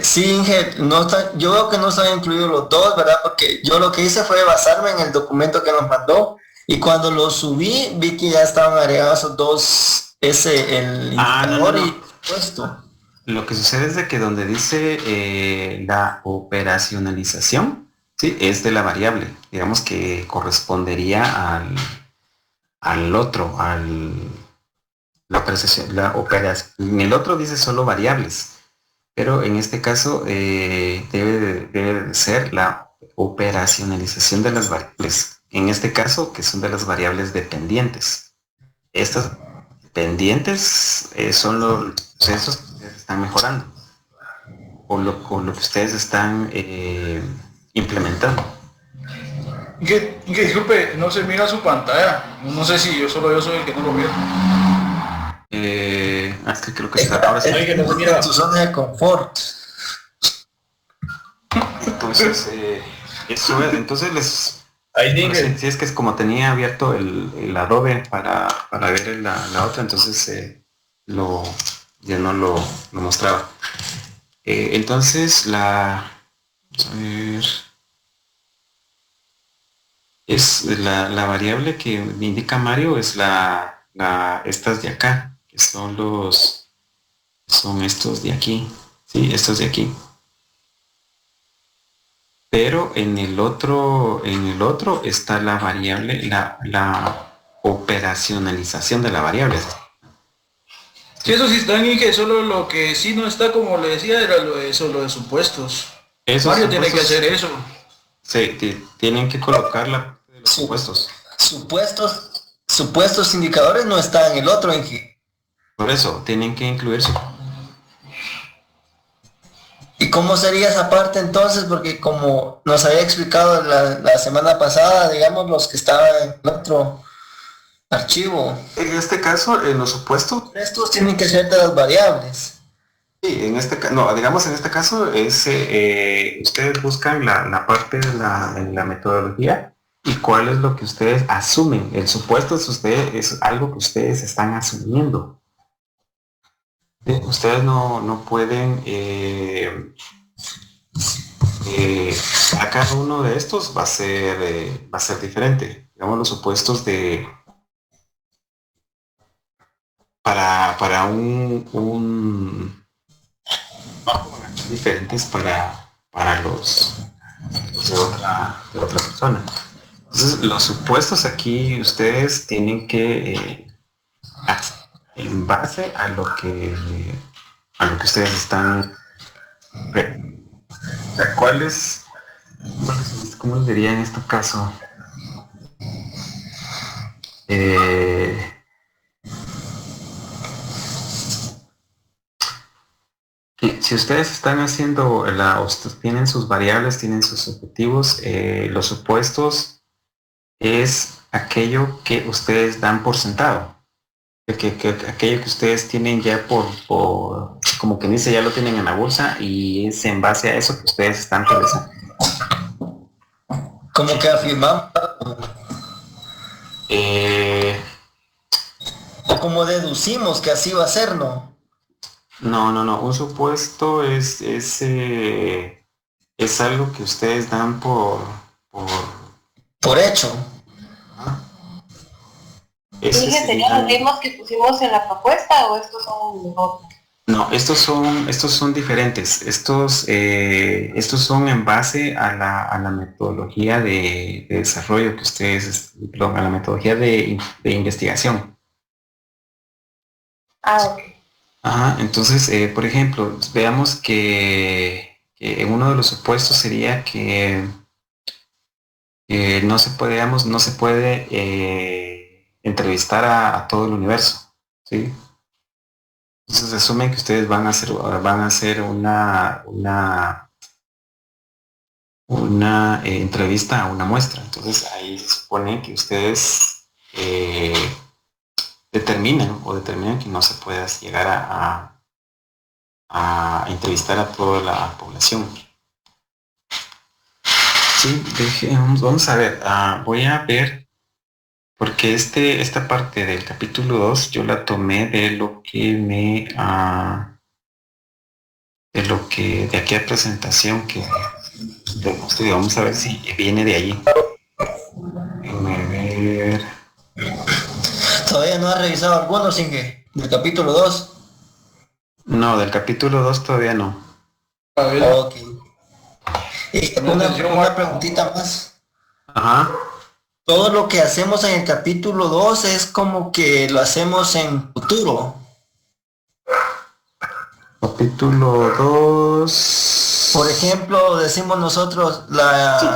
Sí, Inge, no está, yo veo que no están incluidos los dos, ¿verdad? Porque yo lo que hice fue basarme en el documento que nos mandó y cuando lo subí vi que ya estaban agregados esos dos, el indicador no. y puesto. Lo que sucede es de que donde dice la operacionalización, sí, es de la variable, digamos que correspondería al otro, la operación. En el otro dice solo variables, pero en este caso debe de ser la operacionalización de las variables. En este caso, que son de las variables dependientes. Estas dependientes son los procesos que ustedes están mejorando o lo que ustedes están implementando. Que disculpe, no se mira su pantalla. No sé si yo soy el que no lo miro. Es que creo que está ahora sí. Que no se mira tu zona de confort. Entonces, entonces les... Si es que es como tenía abierto el Adobe para ver la otra, entonces ya no lo mostraba. Entonces vamos a ver, es la variable que me indica Mario es estas de acá, que son estos de aquí, sí, estos de aquí. Pero en el otro está la variable, la operacionalización de la variable. Sí, eso sí está en que solo lo que sí no está, como le decía, era lo de supuestos. Mario tiene que hacer eso. Sí, tienen que colocar la parte de los supuestos. Supuestos indicadores no están en el otro, Inge. Por eso, tienen que incluir ¿Y cómo sería esa parte entonces? Porque como nos había explicado la semana pasada, digamos, los que estaban en el otro archivo. En este caso, en los supuestos... Estos tienen que ser de las variables. Sí, en este caso es... ustedes buscan la parte de la metodología y cuál es lo que ustedes asumen. El supuesto es algo que ustedes están asumiendo. Ustedes no pueden a cada uno de estos va a ser diferente. Digamos los supuestos para un diferentes para los de otra persona. Entonces los supuestos aquí ustedes tienen que en base a lo que ustedes están ¿cómo les diría en este caso? Si ustedes están haciendo tienen sus variables, tienen sus objetivos, los supuestos es aquello que ustedes dan por sentado. Aquello que ustedes tienen ya por como que dice, ya lo tienen en la bolsa y es en base a eso que ustedes están realizando. Como que afirmamos. O como deducimos que así va a ser, ¿no? No. Un supuesto es algo que ustedes dan por hecho. ¿Serían los mismos que pusimos en la propuesta o estos son mejor? No, estos son diferentes. Estos son en base a la metodología de desarrollo que ustedes, a la metodología de investigación. Ok. Ajá, entonces, por ejemplo, veamos que uno de los supuestos sería que no se puede, digamos, no se puede entrevistar a todo el universo, ¿sí? Entonces asumen que ustedes van a hacer una entrevista a una muestra. Entonces ahí se supone que ustedes determinan que no se pueda llegar a entrevistar a toda la población. Sí, vamos a ver, voy a ver, porque esta parte del capítulo 2 yo la tomé de lo que de aquella presentación que demostré. Vamos a ver si viene de allí. Déjame ver. ¿Todavía no has revisado algunos, Inge? ¿Del capítulo 2? No, del capítulo 2 todavía no. Ok. Una preguntita más. Ajá. Todo lo que hacemos en el capítulo 2 es como que lo hacemos en futuro. Capítulo 2. Por ejemplo, decimos nosotros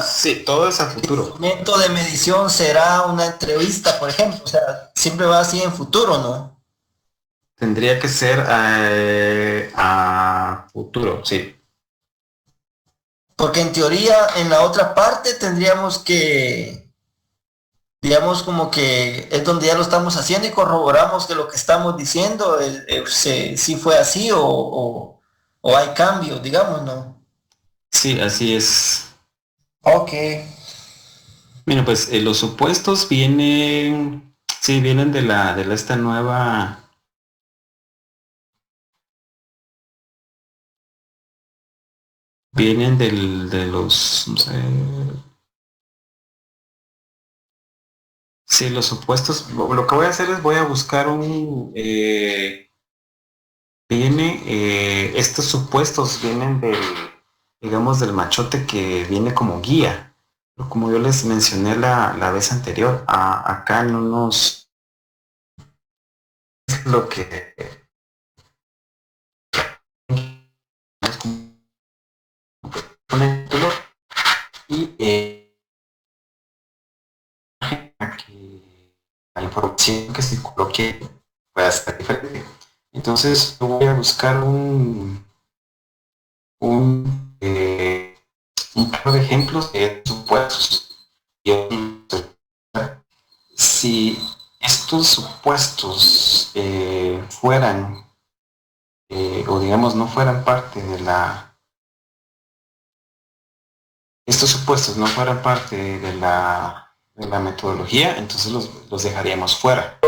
Sí, todo es a futuro. El instrumento de medición será una entrevista, por ejemplo. O sea, siempre va así en futuro, ¿no? Tendría que ser a futuro, sí. Porque en teoría, en la otra parte tendríamos que, digamos, como que es donde ya lo estamos haciendo y corroboramos que lo que estamos diciendo si fue así o hay cambios, digamos, ¿no? Sí, así es. Ok. Mira, pues los supuestos vienen de esta nueva. Vienen de los, no sé. Sí, los supuestos. Lo que voy a hacer es voy a buscar estos supuestos vienen digamos, del machote que viene como guía. Pero como yo les mencioné la vez anterior, acá no nos es lo que y la información que circuló que pueda estar diferente. Entonces yo voy a buscar un par de ejemplos de supuestos. Si estos supuestos fueran o digamos no fueran parte estos supuestos no fueran parte de la metodología, entonces los dejaríamos fuera.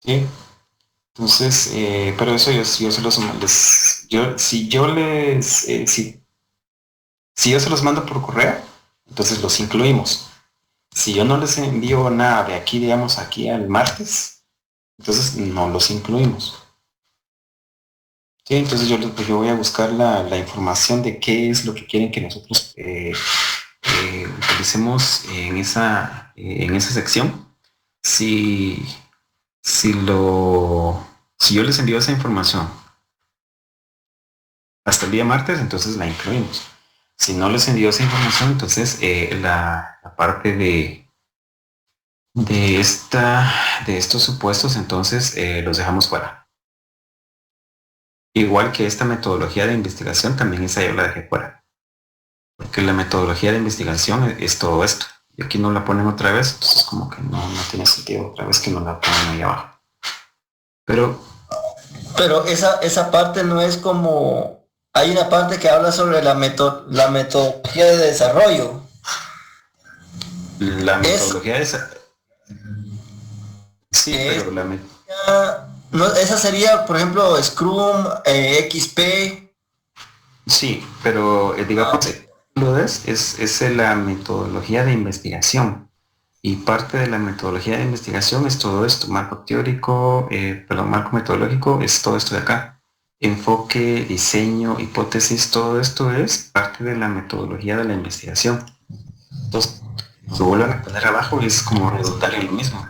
¿Sí? Entonces, pero eso yo se los si yo se los mando por correo, entonces los incluimos. Si yo no les envío nada de aquí, digamos, aquí al martes, entonces no los incluimos. Sí, entonces yo voy a buscar la información de qué es lo que quieren que nosotros utilicemos en esa sección. Si yo les envío esa información hasta el día martes, entonces la incluimos. Si no les envío esa información, entonces la parte de estos supuestos, entonces los dejamos fuera. Igual que esta metodología de investigación, también esa yo la dejé fuera. Porque la metodología de investigación es todo esto. Y aquí no la ponen otra vez, entonces como que no tiene sentido otra vez que no la ponen ahí abajo. Pero esa parte no es como... Hay una parte que habla sobre la metodología de desarrollo. La metodología de desarrollo. Sí, pero la no, esa sería, por ejemplo, Scrum, XP. Sí, pero digamos, es la metodología de investigación. Y parte de la metodología de investigación es todo esto. Marco teórico, marco metodológico es todo esto de acá. Enfoque, diseño, hipótesis, todo esto es parte de la metodología de la investigación. Entonces, lo vuelven a poner abajo y es como redundar en lo mismo.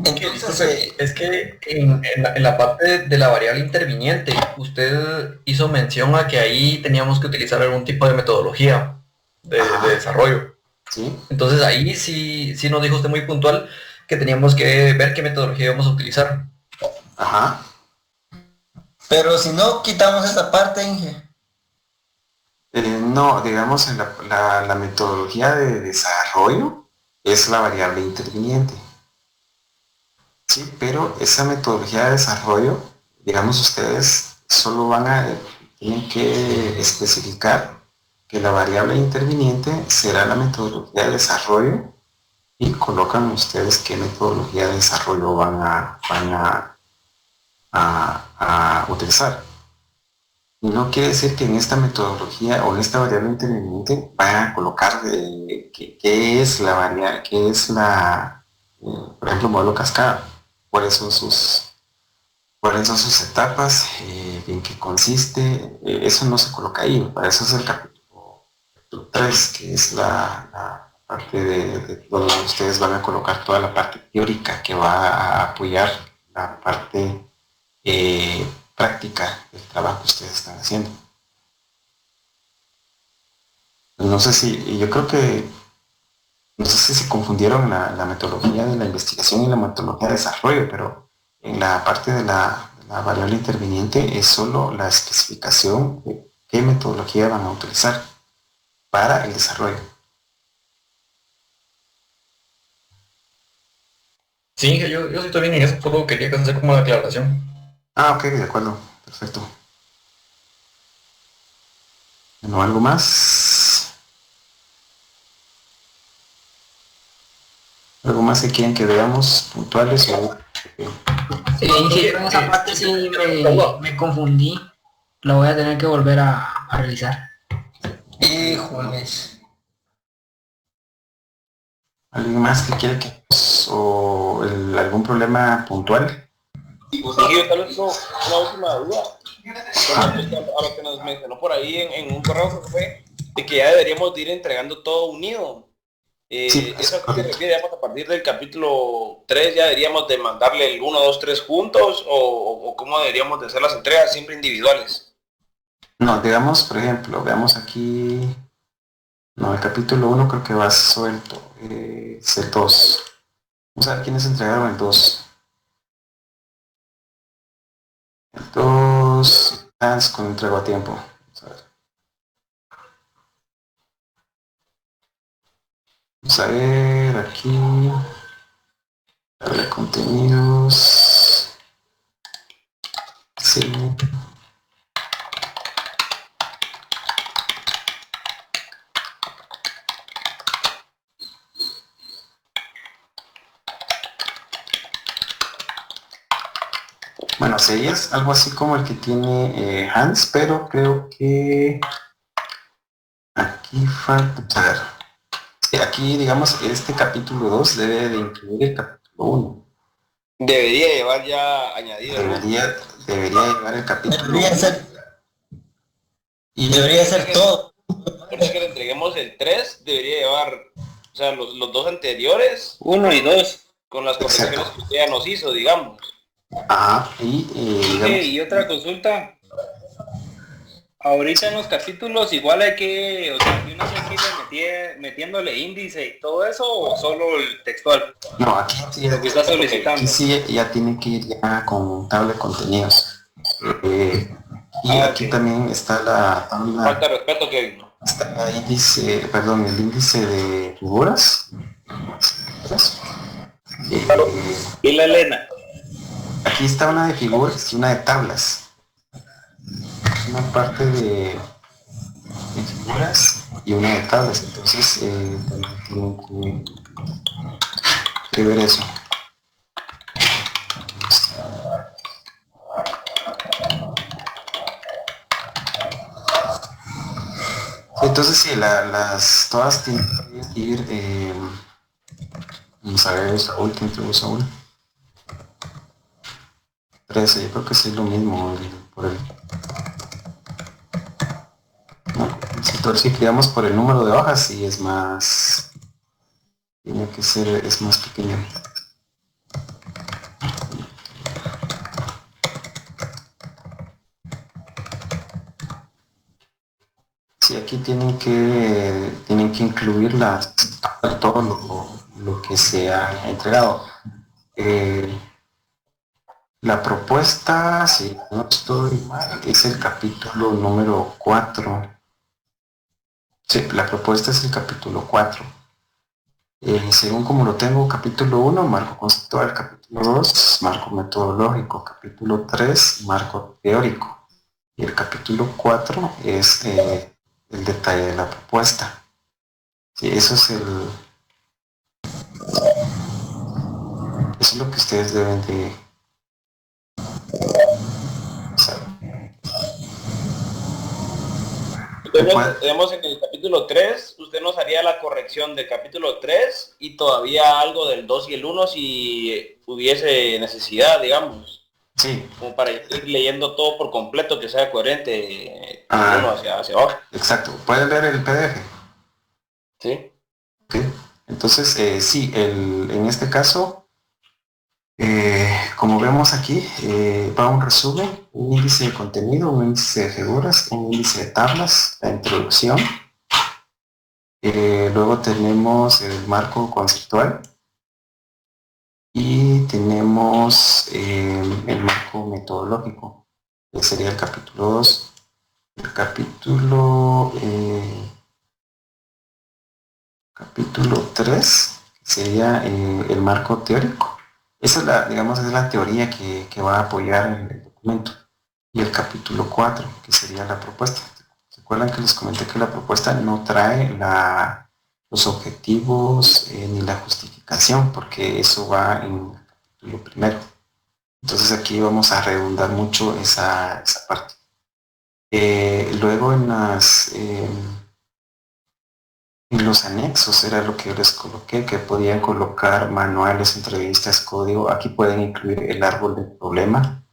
Entonces, es que en la parte de la variable interviniente, usted hizo mención a que ahí teníamos que utilizar algún tipo de metodología de desarrollo. ¿Sí? Entonces ahí sí nos dijo usted muy puntual que teníamos que ver qué metodología íbamos a utilizar. Ajá. Pero si no quitamos esa parte, Inge. No, digamos, en la metodología de desarrollo es la variable interviniente. Sí, pero esa metodología de desarrollo, digamos, ustedes solo tienen que especificar que la variable interviniente será la metodología de desarrollo y colocan ustedes qué metodología de desarrollo van a utilizar. No quiere decir que en esta metodología o en esta variable interviniente vayan a colocar qué es la variable, qué es por ejemplo, modelo cascada, cuáles son sus etapas, en qué consiste. Eso no se coloca ahí. Para eso es el capítulo 3, que es la parte de donde ustedes van a colocar toda la parte teórica que va a apoyar la parte práctica del trabajo que ustedes están haciendo. No sé si, yo creo que, no sé si se confundieron la metodología de la investigación y la metodología de desarrollo, pero en la parte de la variable interviniente es solo la especificación de qué metodología van a utilizar para el desarrollo. Sí, yo sí estoy bien en eso, solo quería hacer como la aclaración. Ah, ok, de acuerdo, perfecto. Bueno, ¿algo más? ¿Algo más que quieren que veamos puntuales? Inge, yo en esa parte sí me confundí. Lo voy a tener que volver a revisar. Híjoles. ¿Alguien más que quiera algún problema puntual? Sí, yo tal vez una última duda. Con respecto a lo que nos mencionó por ahí en un correo que fue de que ya deberíamos de ir entregando todo unido. Sí, ¿Eso a qué se refiere? ¿A partir del capítulo 3 ya deberíamos de mandarle el 1, 2, 3 juntos? ¿O cómo deberíamos de hacer las entregas siempre individuales? No, digamos, por ejemplo, veamos aquí. No, el capítulo 1 creo que va suelto. Es el 2. Vamos a ver quiénes entregaron el 2. El 2 con entrego a tiempo. Vamos a ver. Vamos a ver aquí. Tabla de contenidos. Sí. Bueno, sería algo así como el que tiene Hans, pero creo que aquí falta. A ver. Sí, aquí, digamos, este capítulo 2 debe de incluir el capítulo 1. Debería llevar ya añadido. Debería llevar el capítulo 1. Y debería ser todo. Ahorita que le entreguemos el 3, debería llevar, o sea, los 2 anteriores. 1 y 2. Con las correcciones que usted ya nos hizo, digamos. Ajá, y digamos, Y otra consulta. Ahorita en los capítulos igual hay que, o sea, yo no sé si metiéndole índice y todo eso o solo el textual. no, aquí sí, Lo que está solicitando. aquí sí ya tiene que ir ya con tabla de contenidos. Y aquí también está la tabla. Falta de respeto, que Está el índice de figuras. Y la Elena. Aquí está una de figuras y una de tablas. Una parte de figuras y una de tablas. Entonces, tienen que ver eso. Entonces, sí, todas tienen que ir. Vamos a ver, Saúl, ¿quién tuvo Saúl? 13, yo creo que sí es lo mismo por el. No, si creamos por el número de hojas, sí es más. Tiene que ser, es más pequeño. Sí, aquí tienen que incluir las todo lo que se ha entregado. La propuesta, si no estoy mal, es el capítulo número 4. Sí, la propuesta es el capítulo 4. Según como lo tengo, capítulo 1, marco conceptual, capítulo 2, marco metodológico, capítulo 3, marco teórico. Y el capítulo 4 es el detalle de la propuesta. Sí, eso es lo que ustedes deben de saber. Entonces, digamos, en el capítulo 3, usted nos haría la corrección del capítulo 3 y todavía algo del 2 y el 1 si hubiese necesidad, digamos. Sí. Como para ir leyendo todo por completo, que sea coherente uno hacia abajo. Exacto. ¿Pueden ver el PDF? Sí. Okay. Entonces, sí, en este caso, como vemos aquí, va un resumen, un índice de contenido, un índice de figuras, un índice de tablas, la introducción. Luego tenemos el marco conceptual y tenemos el marco metodológico, que sería el capítulo 2. El capítulo 3 sería el marco teórico. Esa es la teoría que va a apoyar el documento. Y el capítulo 4, que sería la propuesta. ¿Se acuerdan que les comenté que la propuesta no trae los objetivos ni la justificación? Porque eso va en el capítulo primero. Entonces aquí vamos a redundar mucho esa parte. Luego en los anexos era lo que yo les coloqué, que podían colocar manuales, entrevistas, código. Aquí pueden incluir el árbol del problema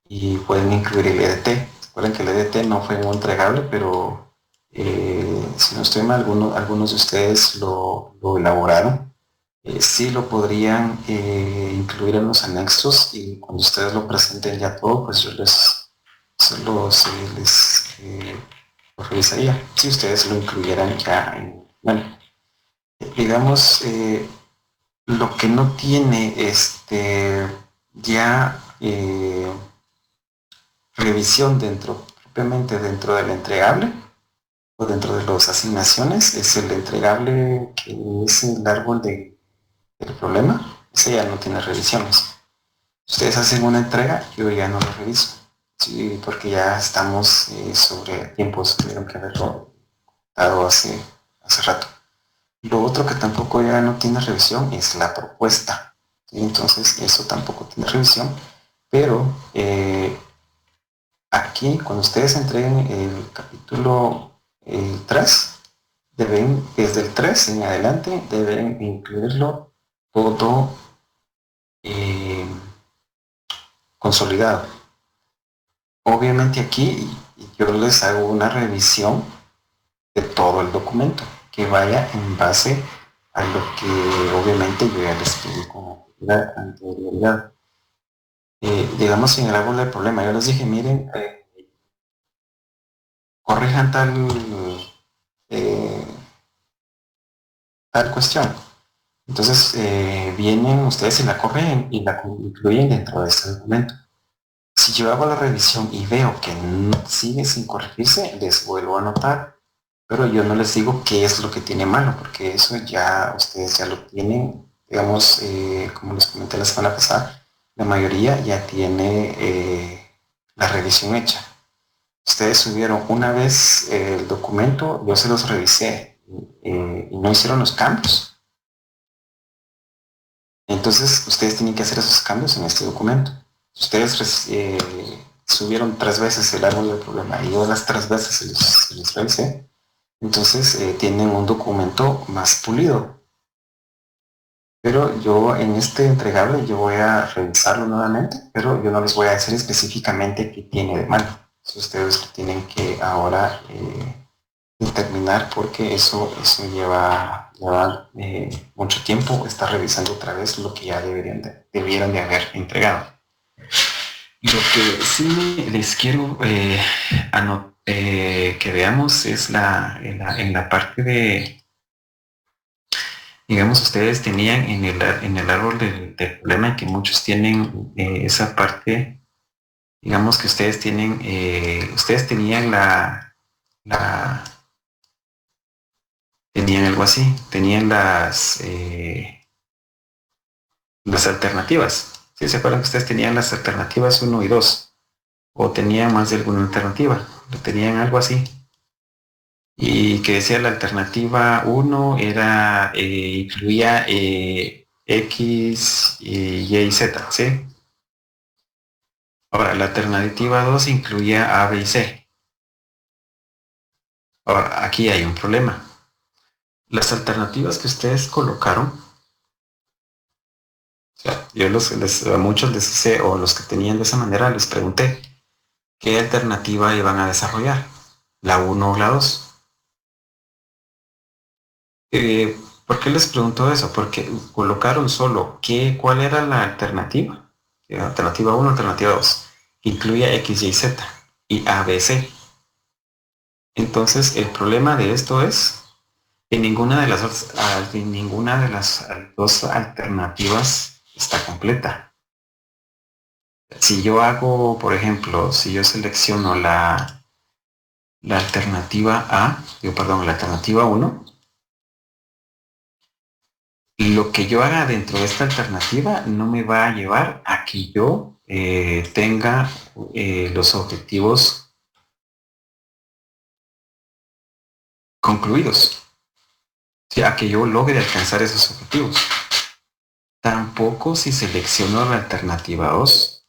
y pueden incluir el EDT. Recuerden que el EDT no fue un entregable, pero si no estoy mal, algunos de ustedes lo elaboraron. Sí lo podrían incluir en los anexos y cuando ustedes lo presenten ya todo, pues yo les lo revisaría si ustedes lo incluyeran ya en... Bueno, digamos, lo que no tiene ya revisión propiamente dentro del entregable o dentro de las asignaciones es el entregable que es el árbol del problema. Ese ya no tiene revisiones. Ustedes hacen una entrega, yo ya no lo reviso. Sí, porque ya estamos sobre tiempos, tuvieron que haberlo dado hace rato. Lo otro que tampoco ya no tiene revisión es la propuesta. ¿Sí? Entonces eso tampoco tiene revisión, pero aquí cuando ustedes entreguen el capítulo 3, desde el 3 en adelante, deben incluirlo todo consolidado. Obviamente aquí yo les hago una revisión de todo el documento que vaya en base a lo que obviamente yo ya les pedí con anterioridad. Digamos en el árbol del problema, yo les dije, miren, corrijan tal cuestión. Entonces vienen ustedes y la corrigen y la incluyen dentro de este documento. Si yo hago la revisión y veo que sigue sin corregirse, les vuelvo a anotar, pero yo no les digo qué es lo que tiene malo, porque eso ya ustedes ya lo tienen, digamos, como les comenté la semana pasada, la mayoría ya tiene la revisión hecha. Ustedes subieron una vez el documento, yo se los revisé y no hicieron los cambios. Entonces ustedes tienen que hacer esos cambios en este documento. Ustedes subieron 3 veces el árbol del problema y yo las 3 veces se les revisé. Entonces tienen un documento más pulido. Pero yo en este entregable yo voy a revisarlo nuevamente, pero yo no les voy a decir específicamente qué tiene de malo. Eso ustedes lo tienen que ahora determinar porque eso lleva mucho tiempo estar revisando otra vez lo que ya debieran de haber entregado. Lo que sí les quiero que veamos es en la parte Digamos, ustedes tenían en el árbol del problema que muchos tienen esa parte, digamos que ustedes tienen, ustedes tenían tenían algo así, tenían las alternativas. ¿Sí se acuerdan que ustedes tenían las alternativas 1 y 2? O tenían más de alguna alternativa, tenían algo así. Y que decía la alternativa 1 era, incluía X, Y y Z, ¿sí? Ahora, la alternativa 2 incluía A, B y C. Ahora, aquí hay un problema. Las alternativas que ustedes colocaron, o sea, yo a muchos les hice, o los que tenían de esa manera, les pregunté, ¿qué alternativa iban a desarrollar? ¿La 1 o la 2? ¿Por qué les pregunto eso? Porque colocaron solo cuál era la alternativa. Alternativa 1, alternativa 2. Incluía X, Y, Z y A, B, C. Entonces, el problema de esto es que ninguna de las dos alternativas está completa. Si yo hago, por ejemplo, si yo selecciono la alternativa A, la alternativa 1, lo que yo haga dentro de esta alternativa no me va a llevar a que yo tenga los objetivos concluidos, o sea, a que yo logre alcanzar esos objetivos. Tampoco si selecciono la alternativa 2.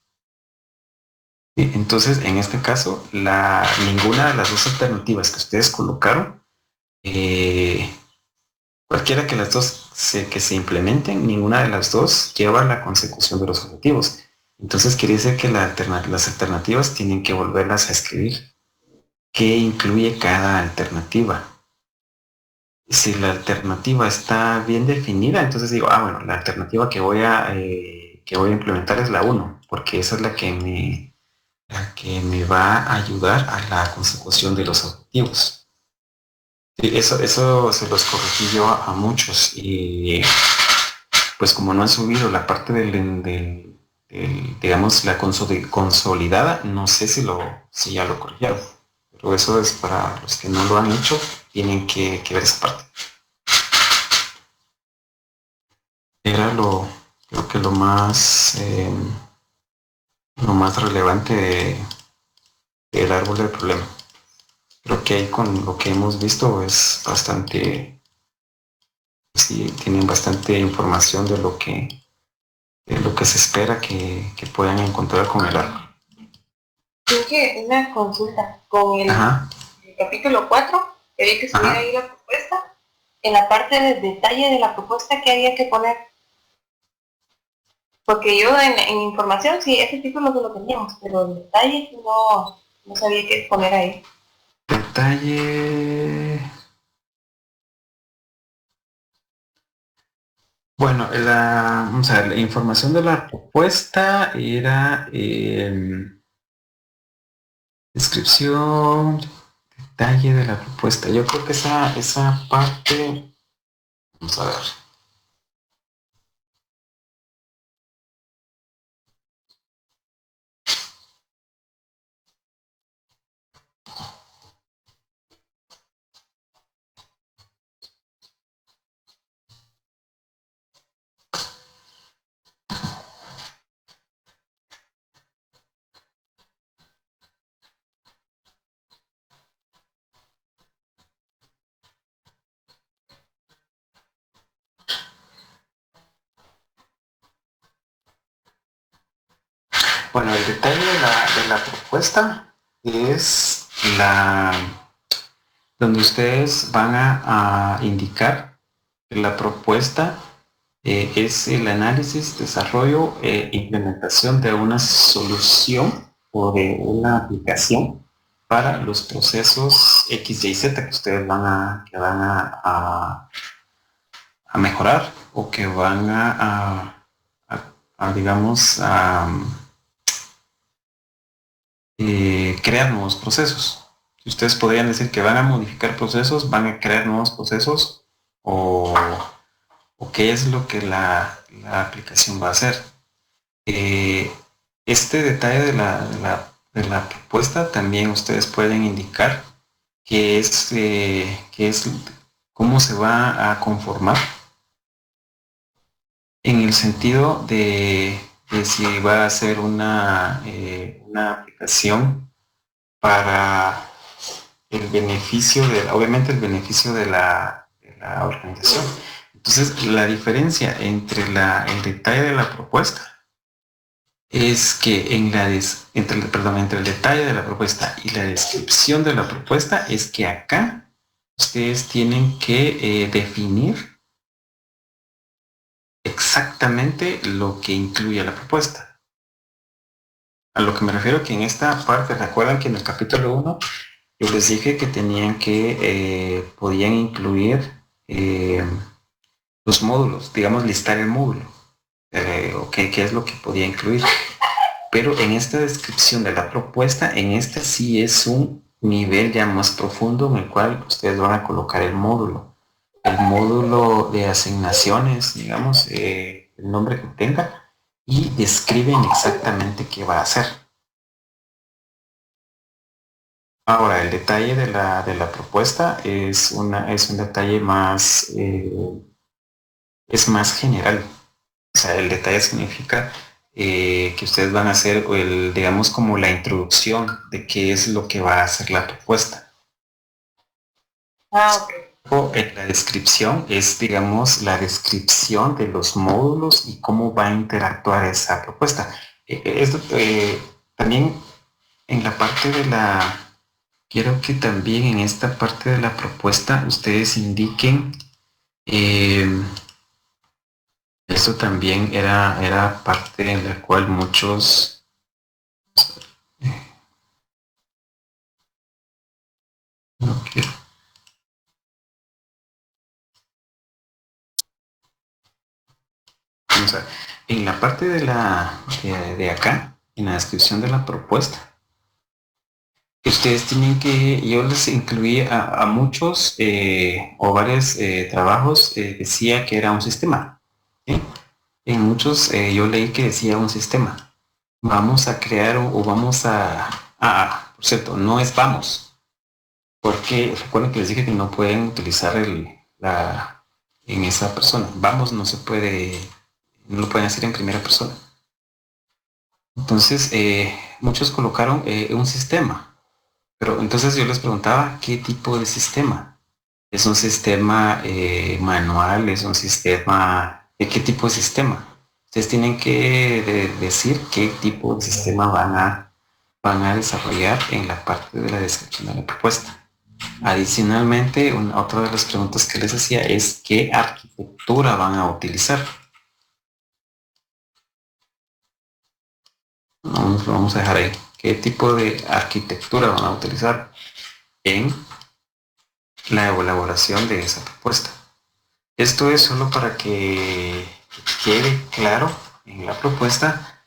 Entonces, en este caso, ninguna de las dos alternativas que ustedes colocaron, cualquiera que las dos que se implementen, ninguna de las dos lleva a la consecución de los objetivos. Entonces quiere decir que las alternativas tienen que volverlas a escribir. ¿Qué incluye cada alternativa? Si la alternativa está bien definida, entonces digo, bueno, la alternativa que voy a implementar es la 1, porque esa es la que me va a ayudar a la consecución de los objetivos. Sí, eso se los corregí yo a muchos, y pues como no han subido la parte digamos, la consolidada, no sé si ya lo corrigieron, pero eso es para los que no lo han hecho, tienen que ver esa parte. Era creo que lo más relevante del árbol del problema. Creo que ahí con lo que hemos visto es bastante, sí, tienen bastante información de lo que se espera que puedan encontrar con el árbol. Creo que una consulta con el capítulo 4, que había que subir ahí la propuesta, en la parte del detalle de la propuesta que había que poner. Porque yo en información sí, ese título que lo teníamos, pero en detalle no sabía qué poner ahí. Detalle. Bueno, vamos a ver, la información de la propuesta era descripción, detalle de la propuesta. Yo creo que esa parte, vamos a ver. Bueno, el detalle de la propuesta es donde ustedes van a indicar que la propuesta es el análisis, desarrollo e implementación de una solución o de una aplicación para los procesos X, Y, Z que ustedes van a mejorar, o que van digamos, crear nuevos procesos. Si ustedes podrían decir que van a modificar procesos, van a crear nuevos procesos, o o qué es lo que la aplicación va a hacer. Este detalle de la propuesta también ustedes pueden indicar qué es cómo se va a conformar, en el sentido de si va a ser una aplicación para el beneficio obviamente el beneficio de la organización. Entonces, la diferencia entre el detalle de la propuesta es que entre el detalle de la propuesta y la descripción de la propuesta es que acá ustedes tienen que definir exactamente lo que incluye la propuesta. A lo que me refiero que en esta parte, recuerdan que en el capítulo 1 yo les dije que podían incluir los módulos, digamos, listar el módulo, o qué es lo que podía incluir. Pero en esta descripción de la propuesta, en esta sí es un nivel ya más profundo en el cual ustedes van a colocar el módulo de asignaciones, digamos, el nombre que tenga, y describen exactamente qué va a hacer. Ahora, el detalle de la propuesta es un detalle más, es más general. O sea, el detalle significa que ustedes van a hacer, digamos, como la introducción de qué es lo que va a hacer la propuesta. En la descripción es, digamos, la descripción de los módulos y cómo va a interactuar esa propuesta. También en la parte quiero que también en esta parte de la propuesta ustedes indiquen, eso también era parte en la cual muchos no quiero. Vamos a ver. En la parte de acá, en la descripción de la propuesta, ustedes tienen yo les incluí a muchos o varios trabajos, decía que era un sistema, ¿sí? En muchos yo leí que decía un sistema. Vamos a crear o vamos por cierto, no es vamos, porque recuerden que les dije que no pueden utilizar en esa persona. Vamos no se puede, no lo pueden hacer en primera persona. Entonces, muchos colocaron un sistema. Pero entonces yo les preguntaba, ¿qué tipo de sistema? ¿Es un sistema manual? ¿Es un sistema? ¿Qué tipo de sistema? Ustedes tienen que decir qué tipo de sistema van a desarrollar en la parte de la descripción de la propuesta. Adicionalmente, otra de las preguntas que les hacía es ¿qué arquitectura van a utilizar? Lo vamos a dejar ahí. ¿Qué tipo de arquitectura van a utilizar en la elaboración de esa propuesta? Esto es solo para que quede claro en la propuesta,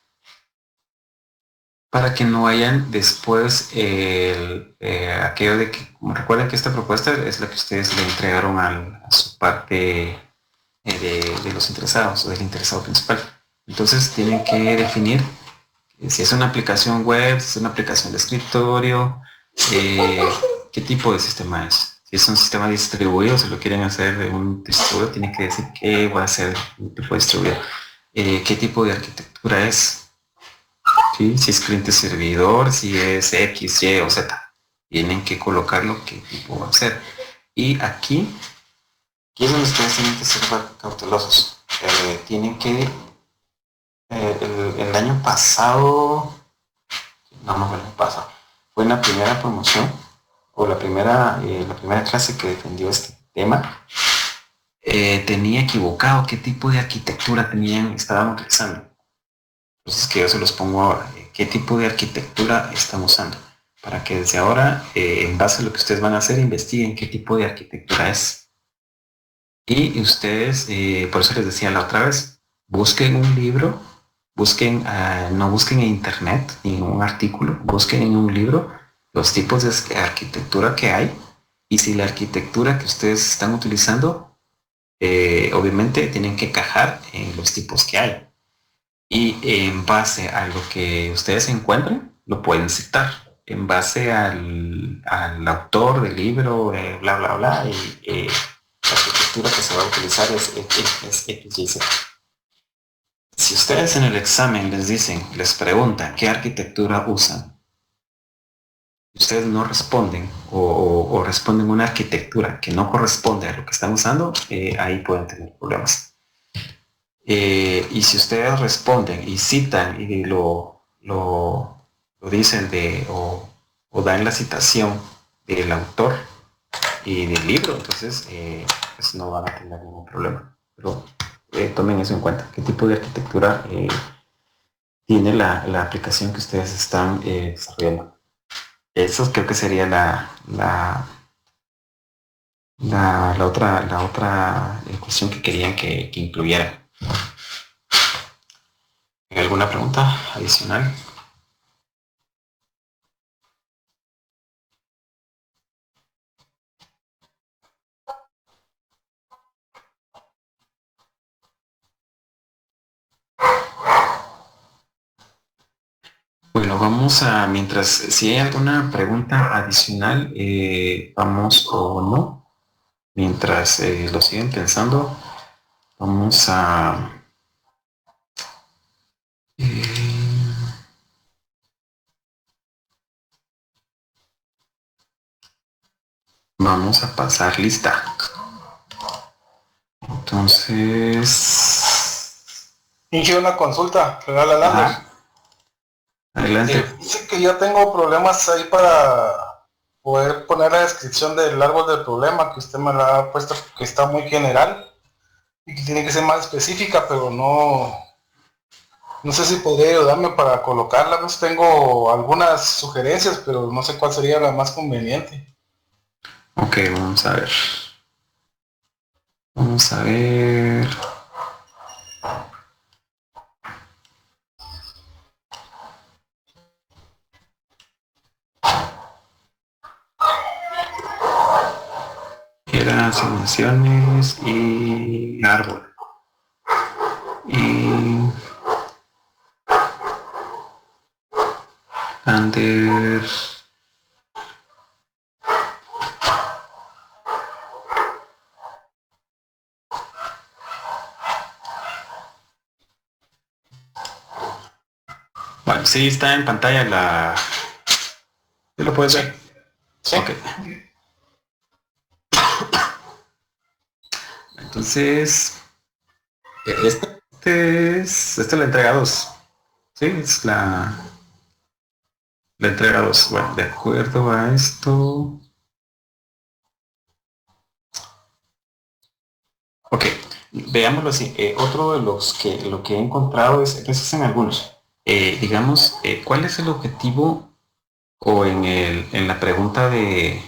para que no hayan después aquello de que, como recuerden que esta propuesta es la que ustedes le entregaron a su parte de los interesados o del interesado principal. Entonces tienen que definir si es una aplicación web, si es una aplicación de escritorio, qué tipo de sistema es. Si es un sistema distribuido, si lo quieren hacer de un distribuido, tienen que decir qué va a ser un tipo de distribuido. Qué tipo de arquitectura es. ¿Sí? Si es cliente-servidor, si es X, Y o Z. Tienen que colocarlo qué tipo va a ser. Y aquí es donde ustedes tienen que ser cautelosos. Tienen que el año pasado, no fue el año pasado, fue en la primera promoción o la primera clase que defendió este tema, tenía equivocado qué tipo de arquitectura estaban utilizando. Entonces que yo se los pongo ahora, qué tipo de arquitectura están usando, para que desde ahora, en base a lo que ustedes van a hacer, investiguen qué tipo de arquitectura es. Y ustedes, por eso les decía la otra vez, busquen un libro. No busquen en internet ni en un artículo, busquen en un libro los tipos de arquitectura que hay y si la arquitectura que ustedes están utilizando obviamente tienen que encajar en los tipos que hay. Y en base a lo que ustedes encuentren, lo pueden citar. En base al autor del libro, bla, bla, bla, y la arquitectura que se va a utilizar es X, Y, Z. Si ustedes en el examen les preguntan qué arquitectura usan, ustedes no responden o responden una arquitectura que no corresponde a lo que están usando, ahí pueden tener problemas. Y si ustedes responden y citan y lo dicen o dan la citación del autor y del libro, entonces pues no van a tener ningún problema. Pero tomen eso en cuenta, qué tipo de arquitectura tiene la aplicación que ustedes están desarrollando. Eso creo que sería la otra cuestión que querían que incluyera. ¿Alguna pregunta adicional? Bueno, vamos a, mientras, si hay alguna pregunta adicional, vamos o no, mientras lo siguen pensando, vamos a... vamos a pasar lista. Entonces... Hice una consulta, regala Lander. Adelante. Dice que yo tengo problemas ahí para poder poner la descripción del árbol del problema, que usted me la ha puesto, que está muy general y que tiene que ser más específica, pero no sé si podría ayudarme para colocarla. Pues tengo algunas sugerencias, pero no sé cuál sería la más conveniente. Ok, vamos a ver. Vamos a ver. Era asignaciones y árbol. Y under bueno, sí está en pantalla la... ¿Sí lo puedes ver? Sí. Ok. Entonces, esta es la entrega 2. Sí, es la entrega 2. Bueno, de acuerdo a esto. Ok, veámoslo así. Otro de lo que he encontrado esos en algunos. Digamos, ¿cuál es el objetivo? O en la pregunta de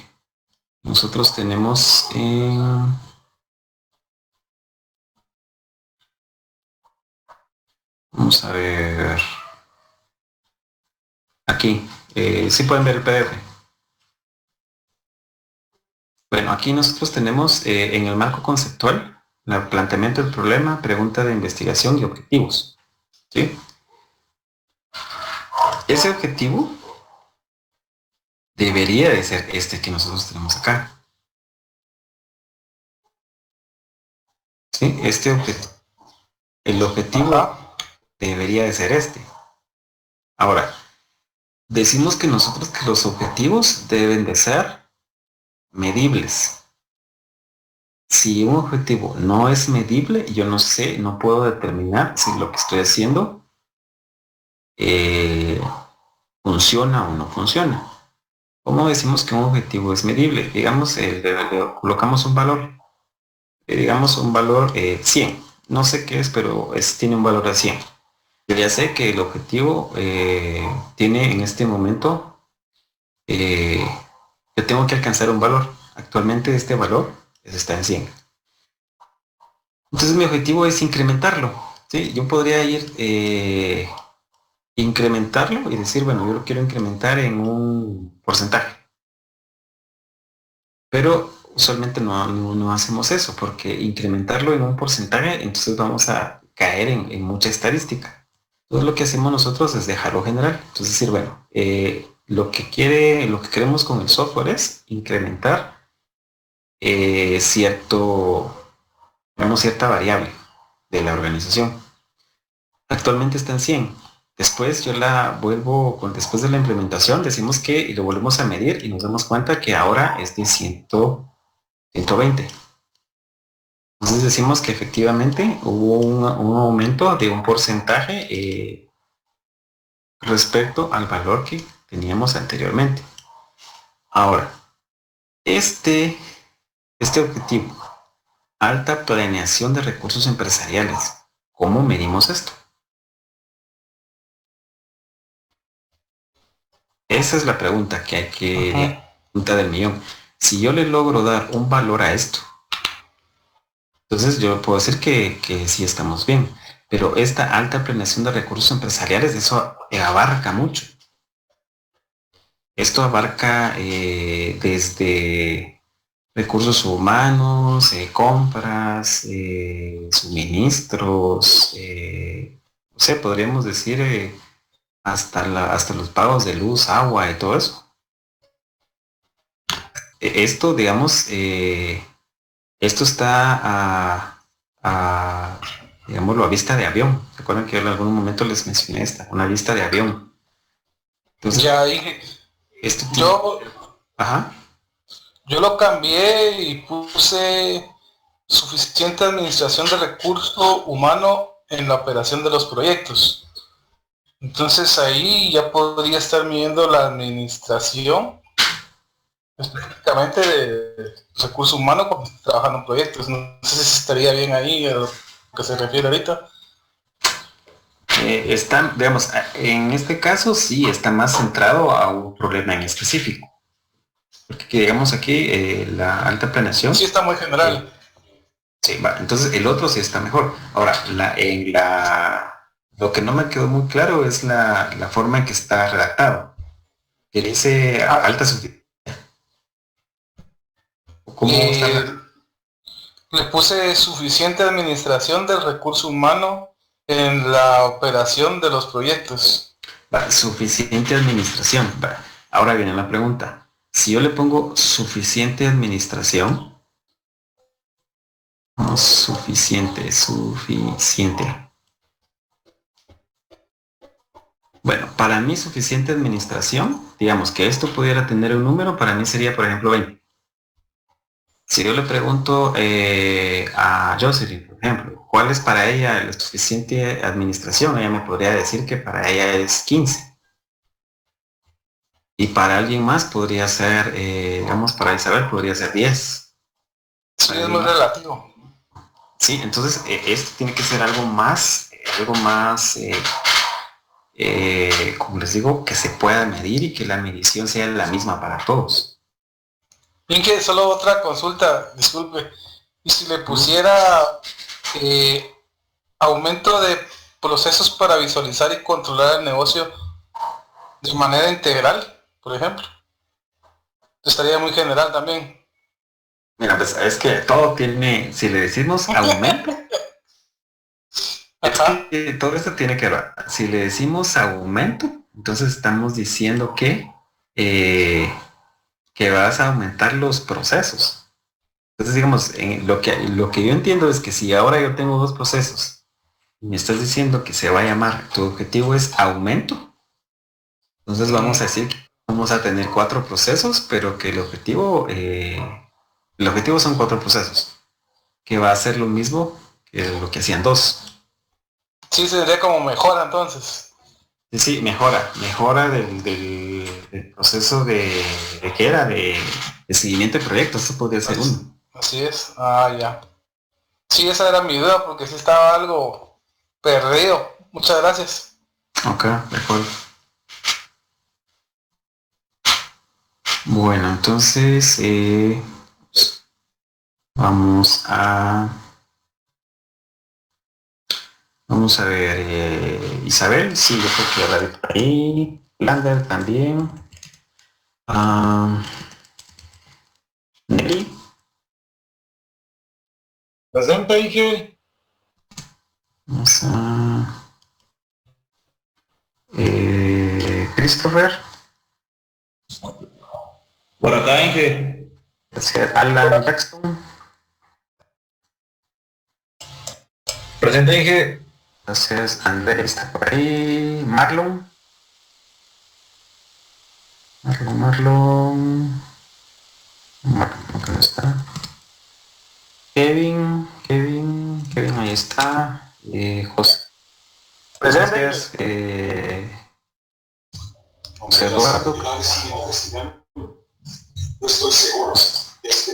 nosotros tenemos vamos a ver aquí, sí pueden ver el PDF. Bueno, aquí nosotros tenemos en el marco conceptual el planteamiento del problema, pregunta de investigación y objetivos. ¿Sí? Ese objetivo debería de ser este que nosotros tenemos acá. ¿Sí? Este objetivo. El objetivo debería de ser este. Ahora, decimos que nosotros que los objetivos deben de ser medibles. Si un objetivo no es medible, yo no sé, no puedo determinar si lo que estoy haciendo funciona o no funciona. ¿Cómo decimos que un objetivo es medible? Digamos, le colocamos un valor, digamos un valor 100. No sé qué es, pero tiene un valor de 100. Yo ya sé que el objetivo tiene en este momento, yo tengo que alcanzar un valor. Actualmente este valor está en 100. Entonces mi objetivo es incrementarlo. ¿Sí? Yo podría ir incrementarlo y decir, bueno, yo lo quiero incrementar en un porcentaje. Pero usualmente no hacemos eso, porque incrementarlo en un porcentaje, entonces vamos a caer en mucha estadística. Entonces lo que hacemos nosotros es dejarlo general. Entonces decir, bueno, lo que queremos con el software es incrementar cierta variable de la organización. Actualmente está en 100. Después yo después de la implementación, decimos que y lo volvemos a medir y nos damos cuenta que ahora es de 120. Entonces decimos que efectivamente hubo un aumento de un porcentaje respecto al valor que teníamos anteriormente. Ahora, este objetivo, alta planeación de recursos empresariales, ¿cómo medimos esto? Esa es la pregunta que hay que preguntar del millón. Si yo le logro dar un valor a esto, entonces yo puedo decir que sí estamos bien. Pero esta alta planeación de recursos empresariales, eso abarca mucho. Esto abarca desde recursos humanos, compras, suministros, no sé, podríamos decir hasta los pagos de luz, agua y todo eso. Esto, digamos, esto está digámoslo, a vista de avión. ¿Recuerdan que en algún momento les mencioné una vista de avión? Entonces, ya dije, yo lo cambié y puse suficiente administración de recurso humano en la operación de los proyectos. Entonces ahí ya podría estar midiendo la administración específicamente de recurso humano cuando se trabajan en proyectos. No sé si estaría bien ahí a lo que se refiere ahorita. Digamos, en este caso sí está más centrado a un problema en específico. Porque digamos aquí la alta planeación. Sí está muy general. Sí, vale, entonces el otro sí está mejor. Ahora, lo que no me quedó muy claro es la forma en que está redactado. Que dice alta suficiencia. ¿Cómo está? Le puse suficiente administración del recurso humano en la operación de los proyectos. Suficiente administración. Ahora viene la pregunta. Si yo le pongo suficiente administración, suficiente. Bueno, para mí suficiente administración, digamos que esto pudiera tener un número, para mí sería, por ejemplo, 20. Si yo le pregunto a Jocelyn, por ejemplo, ¿cuál es para ella la suficiente administración? Ella me podría decir que para ella es 15. Y para alguien más podría ser, digamos, para Isabel podría ser 10. Sí, es muy relativo. Sí, entonces esto tiene que ser algo más, como les digo, que se pueda medir y que la medición sea la misma para todos. Bien, que solo otra consulta, disculpe. Y si le pusiera aumento de procesos para visualizar y controlar el negocio de manera integral, por ejemplo, estaría muy general también. Mira, pues es que todo tiene, si le decimos aumento, es que todo esto tiene que ver. Si le decimos aumento, entonces estamos diciendo que vas a aumentar los procesos. Entonces, digamos, lo que yo entiendo es que si ahora yo tengo 2 procesos y me estás diciendo que se va a llamar, tu objetivo es aumento, entonces vamos a decir que vamos a tener 4 procesos, pero que el objetivo son 4 procesos, que va a ser lo mismo que lo que hacían 2. Sí, sería como mejora entonces. Sí, mejora del proceso de seguimiento de proyectos. Eso podría ser uno. Así es. Ya. Sí, esa era mi duda porque sí estaba algo perdido. Muchas gracias. Ok, de acuerdo. Bueno, entonces vamos a ver, Isabel, sí, yo creo que ya la vi por ahí. Lander también. Nelly, Presente, Inge. Vamos a... Christopher. Por acá, Inge. Gracias. Alan Jackson. Presente, Inge. Gracias. Andrés está por ahí. Marlon. Marlon, ¿dónde está? Kevin, ahí está. José. Gracias. José Eduardo.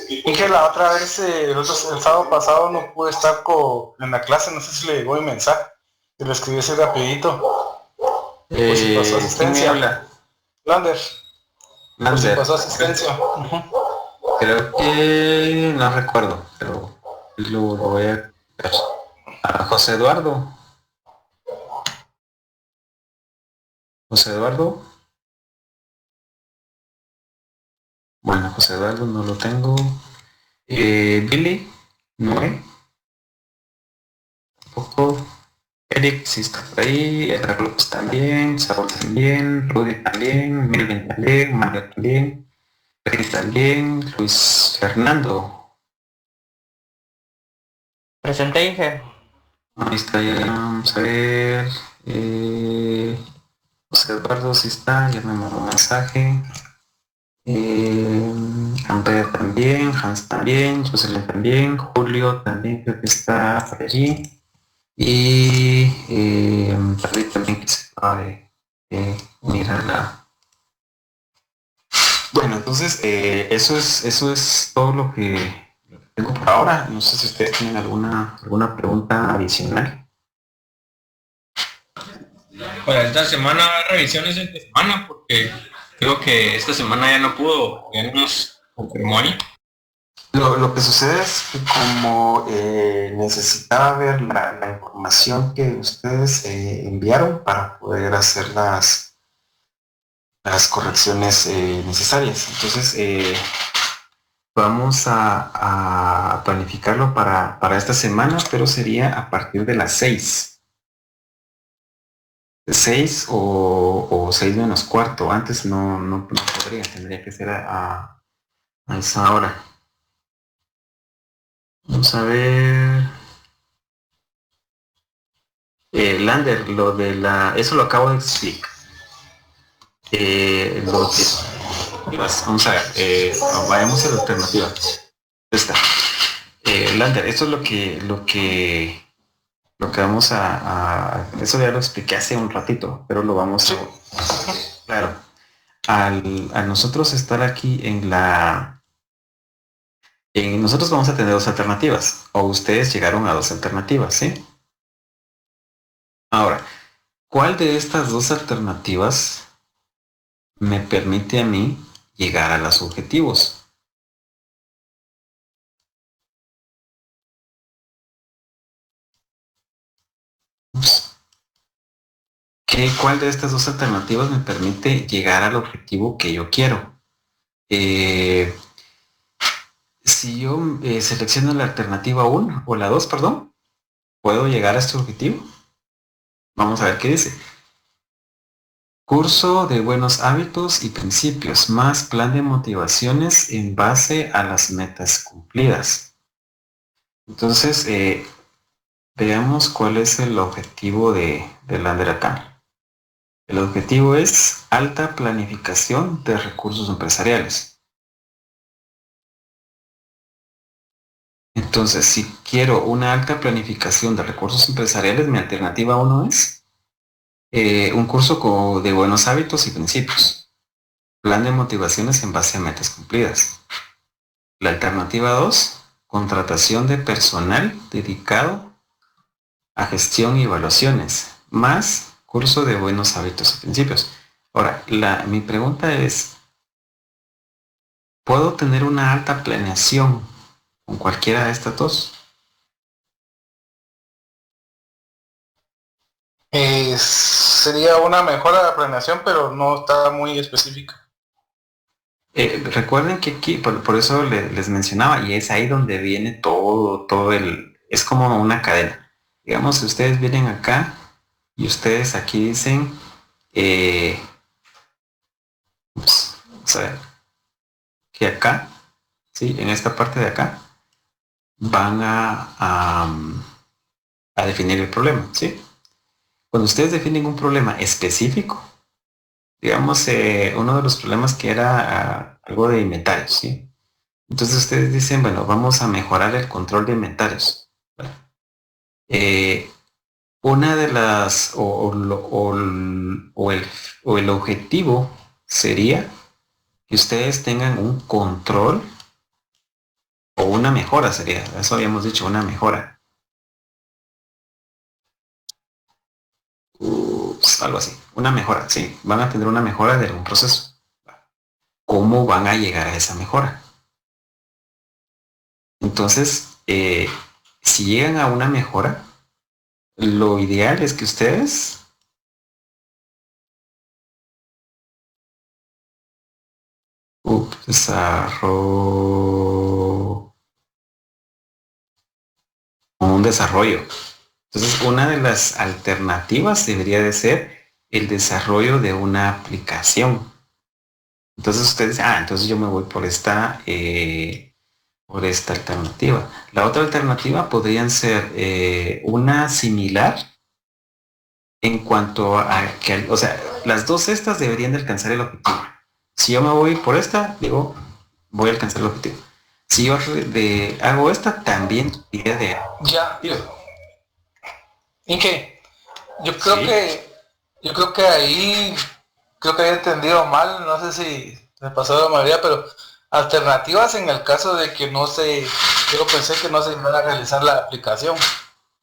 Inge, la otra vez, el sábado pasado no pude estar en la clase, no sé si le llegó mi mensaje. Se lo escribí así rapidito. Pues si pasó asistencia. Lander. Pues si pasó asistencia. Creo que no recuerdo, pero lo voy a ver. A José Eduardo. José Eduardo. Bueno, José Eduardo no lo tengo. Billy, Noé. Tampoco. Eric sí está por ahí. Edgar López también. Saúl también. Rudy también. Melvin también. Mario también. Freddy también. Luis Fernando. Presente, Inge. Ahí está, ya vamos a ver. José Eduardo sí está, ya me mandó un mensaje. Andrea también, Hans también, Jocelyn también, Julio también creo que está por allí. Y David también que se acaba de mirarla. Bueno, entonces eso es todo lo que tengo por ahora. No sé si ustedes tienen alguna pregunta adicional. Para esta semana revisiones esta semana porque creo que esta semana ya no pudo, ya nos confirmó ahí. Lo que sucede es que como necesitaba ver la información que ustedes enviaron para poder hacer las correcciones necesarias. Entonces vamos a planificarlo para esta semana, pero sería a partir de las 6. 6 o 6 menos cuarto. Antes no podría, tendría que ser a esa hora. Vamos a ver. Lander, lo de eso lo acabo de explicar. Vamos a ver, vayamos a la alternativa. Está. Lander, esto es lo que vamos eso ya lo expliqué hace un ratito, pero lo vamos a... Claro. Al nosotros estar aquí nosotros vamos a tener dos alternativas, o ustedes llegaron a dos alternativas, ¿sí? Ahora, ¿cuál de estas dos alternativas me permite a mí llegar a los objetivos? ¿Cuál de estas dos alternativas me permite llegar al objetivo que yo quiero? Si yo selecciono la alternativa 1 o la 2, perdón, ¿puedo llegar a este objetivo? Vamos a ver qué dice. Curso de buenos hábitos y principios, más plan de motivaciones en base a las metas cumplidas. Entonces, veamos cuál es el objetivo de Lander acá. El objetivo es alta planificación de recursos empresariales. Entonces, si quiero una alta planificación de recursos empresariales, mi alternativa 1 es un curso de buenos hábitos y principios. Plan de motivaciones en base a metas cumplidas. La alternativa 2, contratación de personal dedicado a gestión y evaluaciones, más curso de buenos hábitos y principios. Ahora, mi pregunta es, ¿puedo tener una alta planeación con cualquiera de estas dos? Sería una mejora de planeación, pero no está muy específica. Recuerden que aquí, por eso les mencionaba, y es ahí donde viene todo el es como una cadena. Digamos, si ustedes vienen acá y ustedes aquí dicen, vamos a ver, que acá, ¿sí? En esta parte de acá, van a definir el problema, ¿sí? Cuando ustedes definen un problema específico, digamos, uno de los problemas que era algo de inventarios, ¿sí? Entonces ustedes dicen, bueno, vamos a mejorar el control de inventarios. Una de las, o el objetivo sería que ustedes tengan un control o una mejora, sería, eso habíamos dicho, una mejora. Algo así, una mejora, sí, van a tener una mejora de algún proceso. ¿Cómo van a llegar a esa mejora? Entonces, si llegan a una mejora, lo ideal es que ustedes un desarrollo. Entonces, una de las alternativas debería de ser el desarrollo de una aplicación. Entonces ustedes, entonces yo me voy por esta alternativa. La otra alternativa podrían ser una similar en cuanto a que, o sea, las dos estas deberían de alcanzar el objetivo. Si yo me voy por esta, digo, voy a alcanzar el objetivo. Si yo hago esta, también debería de... Ya. Inge, yo creo que ahí he entendido mal, no sé si me pasó la mayoría, pero alternativas en el caso de que yo pensé que no se iba a realizar la aplicación,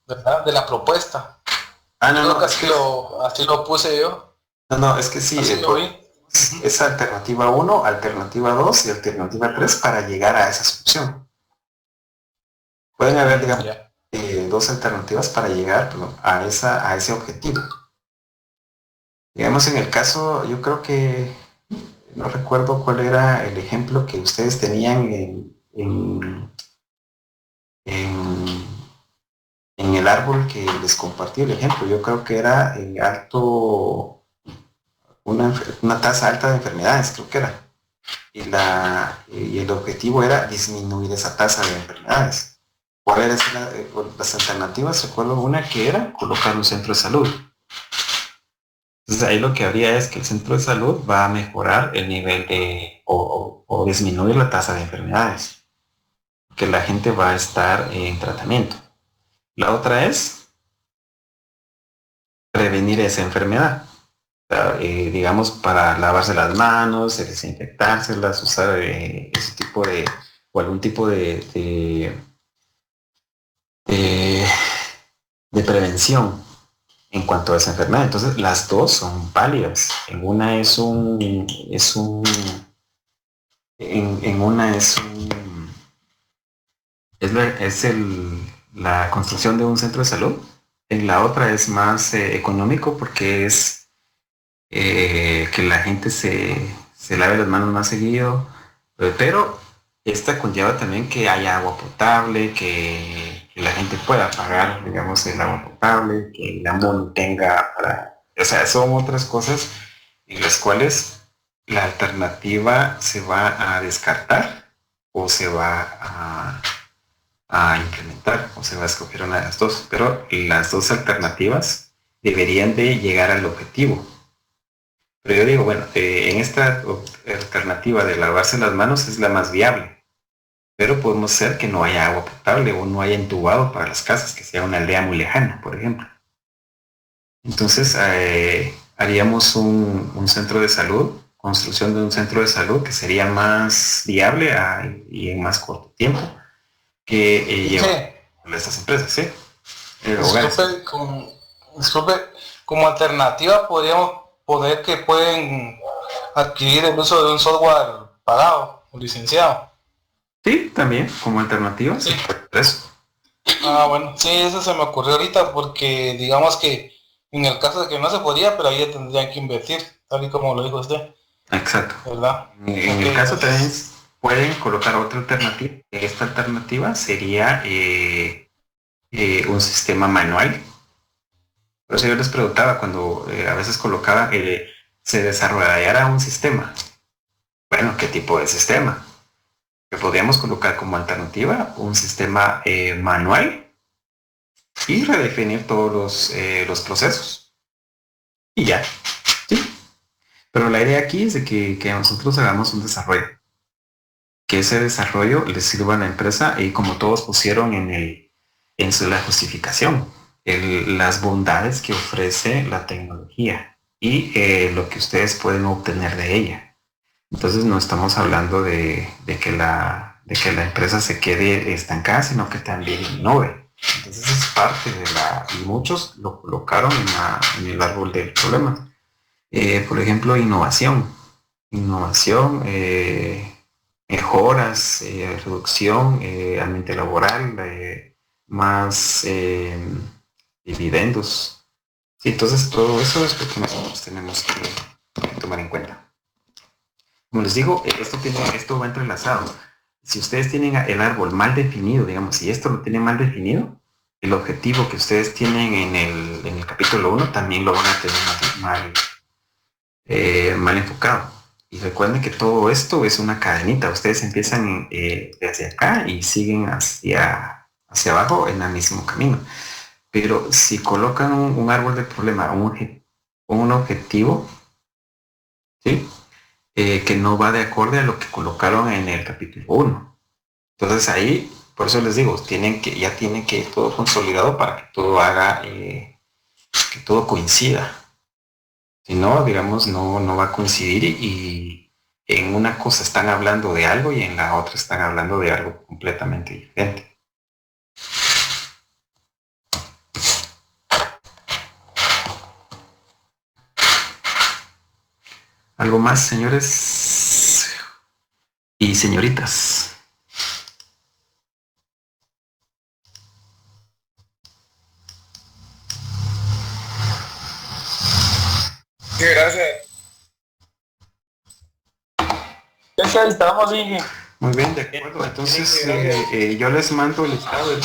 ¿verdad? De la propuesta. No, así lo puse yo. No, es que sí, es alternativa 1, alternativa 2 y alternativa 3 para llegar a esa solución. Pueden haber, digamos, dos alternativas para llegar a ese objetivo. Digamos, en el caso, yo creo que no recuerdo cuál era el ejemplo que ustedes tenían en el árbol que les compartí el ejemplo. Yo creo que era una tasa alta de enfermedades, creo que era. Y el objetivo era disminuir esa tasa de enfermedades. ¿Cuáles eran las alternativas? Recuerdo una que era colocar un centro de salud. Entonces ahí lo que habría es que el centro de salud va a mejorar el nivel de o disminuir la tasa de enfermedades, que la gente va a estar en tratamiento. La otra es prevenir esa enfermedad. Digamos, para lavarse las manos, desinfectárselas, usar ese tipo de, o algún tipo de prevención en cuanto a esa enfermedad. Entonces las dos son válidas. En una es la construcción de un centro de salud. En la otra es más económico porque es que la gente se lave las manos más seguido, pero esta conlleva también que haya agua potable, que la gente pueda pagar, digamos, el agua potable, que la MON tenga o sea, son otras cosas en las cuales la alternativa se va a descartar o se va a implementar o se va a escoger una de las dos, pero las dos alternativas deberían de llegar al objetivo. Pero yo digo, bueno, en esta alternativa de lavarse las manos es la más viable, pero podemos ser que no haya agua potable o no haya entubado para las casas, que sea una aldea muy lejana, por ejemplo. Entonces haríamos un centro de salud, construcción de un centro de salud que sería más viable y en más corto tiempo que llevar a estas empresas, ¿sí? Disculpe, como alternativa poder que pueden adquirir el uso de un software pagado o licenciado. Sí, también, como alternativa, sí. Eso. Bueno, sí, eso se me ocurrió ahorita porque digamos que en el caso de que no se podía, pero ahí tendrían que invertir, tal y como lo dijo usted. Exacto. ¿Verdad? En el caso también pueden colocar otra alternativa. Esta alternativa sería un sistema manual. Por eso yo les preguntaba cuando a veces colocaba se desarrollara un sistema. Bueno, ¿qué tipo de sistema? Que podríamos colocar como alternativa un sistema manual y redefinir todos los procesos. Y ya. ¿Sí? Pero la idea aquí es de que nosotros hagamos un desarrollo. Que ese desarrollo le sirva a la empresa y como todos pusieron en la justificación, las bondades que ofrece la tecnología y lo que ustedes pueden obtener de ella. Entonces no estamos hablando de que la empresa se quede estancada, sino que también innove. Entonces es parte y muchos lo colocaron en el árbol del problema. Por ejemplo, innovación, mejoras, reducción, ambiente laboral, más dividendos. Sí, entonces todo eso es lo que nosotros tenemos que tomar en cuenta. Como les digo, esto va entrelazado. Si ustedes tienen el árbol mal definido, digamos, si esto lo tienen mal definido, el objetivo que ustedes tienen en el capítulo 1 también lo van a tener mal enfocado. Y recuerden que todo esto es una cadenita. Ustedes empiezan hacia acá y siguen hacia abajo en el mismo camino. Pero si colocan un árbol de problema, un objetivo, ¿sí? Que no va de acorde a lo que colocaron en el capítulo 1. Entonces ahí, por eso les digo, ya tienen que ir todo consolidado para que todo que todo coincida. Si no, digamos, no va a coincidir y en una cosa están hablando de algo y en la otra están hablando de algo completamente diferente. ¿Algo más, señores y señoritas? Sí, gracias. Ya estamos, Inge. Muy bien, de acuerdo. Entonces yo les mando el estado de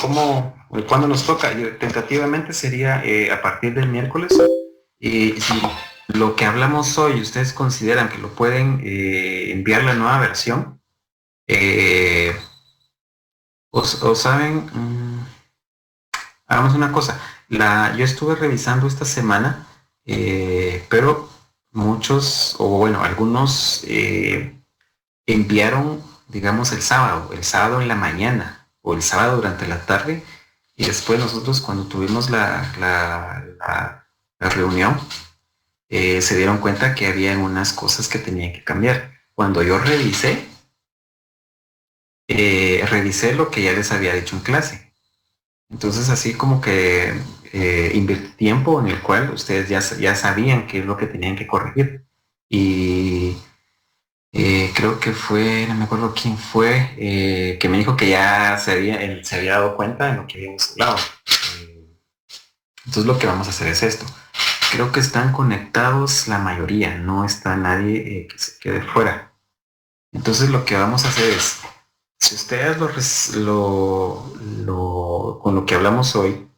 cuándo nos toca. Tentativamente sería a partir del miércoles. Si lo que hablamos hoy ustedes consideran que lo pueden enviar la nueva versión, o saben, hagamos una cosa. Yo estuve revisando esta semana, pero muchos, o bueno, algunos enviaron, digamos, el sábado en la mañana o el sábado durante la tarde, y después nosotros cuando tuvimos la reunión se dieron cuenta que había unas cosas que tenían que cambiar. Cuando yo revisé lo que ya les había dicho en clase. Entonces así como que invertí tiempo en el cual ustedes ya sabían qué es lo que tenían que corregir. Y creo que fue, no me acuerdo quién fue, que me dijo que ya él se había dado cuenta de lo que habíamos hablado. Entonces lo que vamos a hacer es esto. Creo que están conectados la mayoría, no está nadie que se quede fuera. Entonces lo que vamos a hacer es, si ustedes con lo que hablamos hoy,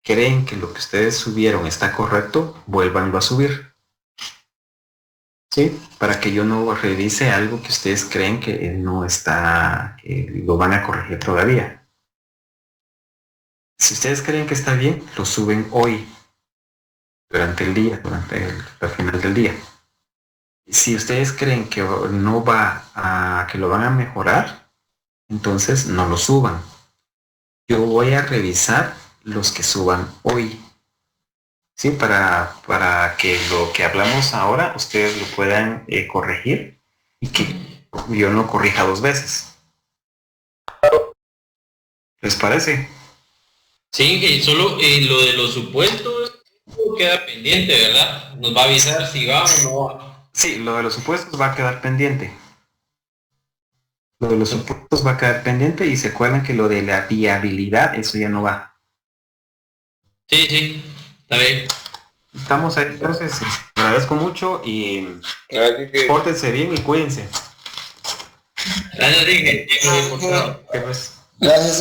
creen que lo que ustedes subieron está correcto, vuélvanlo a subir. ¿Sí? Para que yo no revise algo que ustedes creen que no está, que lo van a corregir todavía. Si ustedes creen que está bien, lo suben hoy, durante el día, al final del día. Si ustedes creen que no que lo van a mejorar, entonces no lo suban. Yo voy a revisar los que suban hoy. Sí, para que lo que hablamos ahora ustedes lo puedan corregir y que yo no corrija 2 veces. ¿Les parece? Sí, que solo lo de los supuestos queda pendiente, ¿verdad? Nos va a avisar si va o no va. Sí, lo de los supuestos va a quedar pendiente. Lo de los supuestos va a quedar pendiente y se acuerdan que lo de la viabilidad, eso ya no va. Sí, está bien. Estamos ahí, entonces, agradezco mucho y pórtense bien y cuídense. Gracias, Inge. Pues. Gracias,